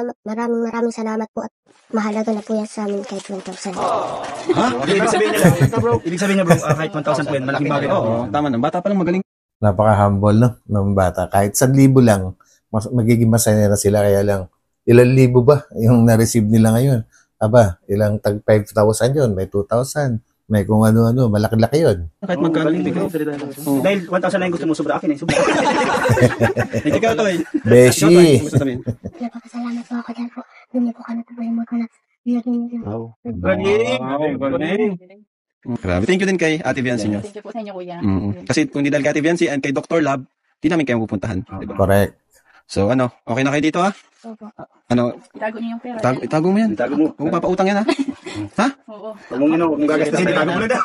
salamat po at mahalaga na po yan sa amin kahit 1,000. Ha? Ibig sabihin niya bro, kahit 1,000 po yan, malaking bagay. Oo, tama na. Bata pa lang magaling. Napaka-humble ng bata. Kahit 1,000 lang, magiging masaya na sila. Kaya lang, ilang libo ba yung na-receive nila ngayon? Aba, ilang tag 5,000 yun, may 2,000, may kung ano-ano, malaki-laki yun. Kahit magkano yung bigay. Dahil 1,000 na yung gusto mo, sobra akin eh. Sobra. Ikaw to eh. Beshi. Napakasalamat po ako dyan po. Dumi po ka na tabayin mo ka na. Galing. Grabe. Thank you din kay Ate Viancy nyo. Thank you po sa inyo kuya. Kasi kung di dahil kay Ate Viancy and kay Dr. Lab, di namin kayo pupuntahan. Diba? Correct. So okay na kayo dito ha? Opo. Itago niyo yung pera. Itago mo yan. Itago mo. Huwag papautang yan ha? Ha? Oo. Kung gagastusin, itago mo na.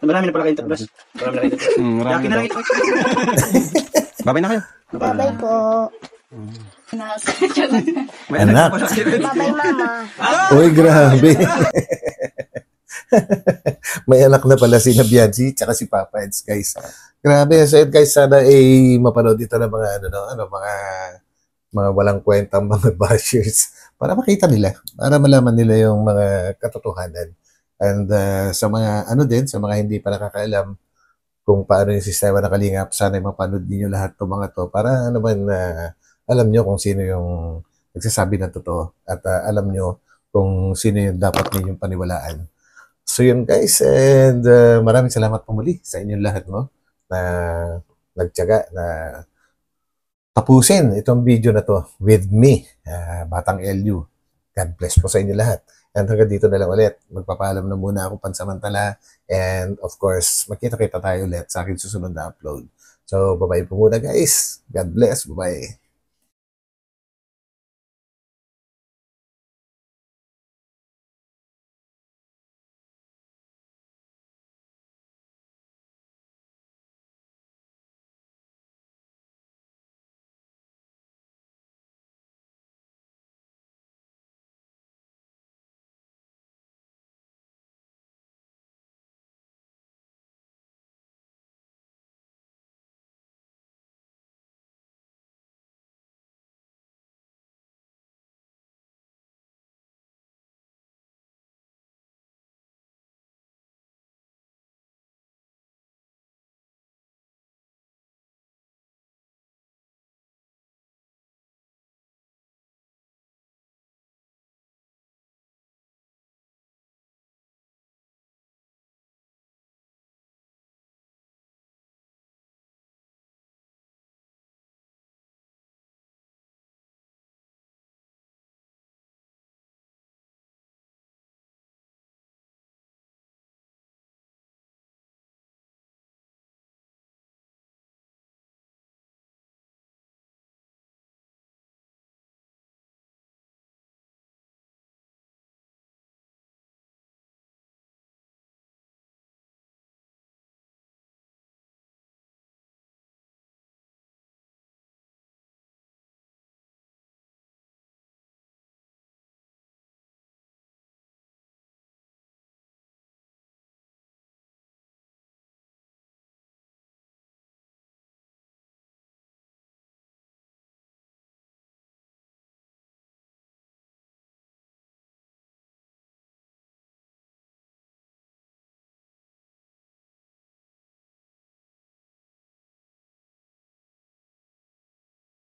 Marami na pala kayong tapos. Marami na lang ito. Babay na kayo. Babay po. Anak. Babay mama. Uy, grabe. May anak na pala si Nabiansi tsaka si Papa Eds, guys. Grabe. So guys, sana mapanood ito ng mga walang kwentang mga bashers para makita nila, para malaman nila yung mga katotohanan. And sa mga sa mga hindi pa nakakaalam kung paano yung sistema ng Kalingap, sana mapanood niyo lahat ng mga to para naman alam nyo kung sino yung nagsasabi ng totoo at alam nyo kung sino yung dapat ninyong paniwalaan. So yun guys, and maraming salamat po muli sa inyong lahat na nagtiyaga na tapusin itong video na to with me, Batang LU. God bless po sa inyo lahat. And hanggang dito na lang ulit. Magpapaalam na muna ako pansamantala. And of course, magkita-kita tayo ulit sa aking susunod na upload. So, bye-bye po muna guys. God bless. Bye-bye.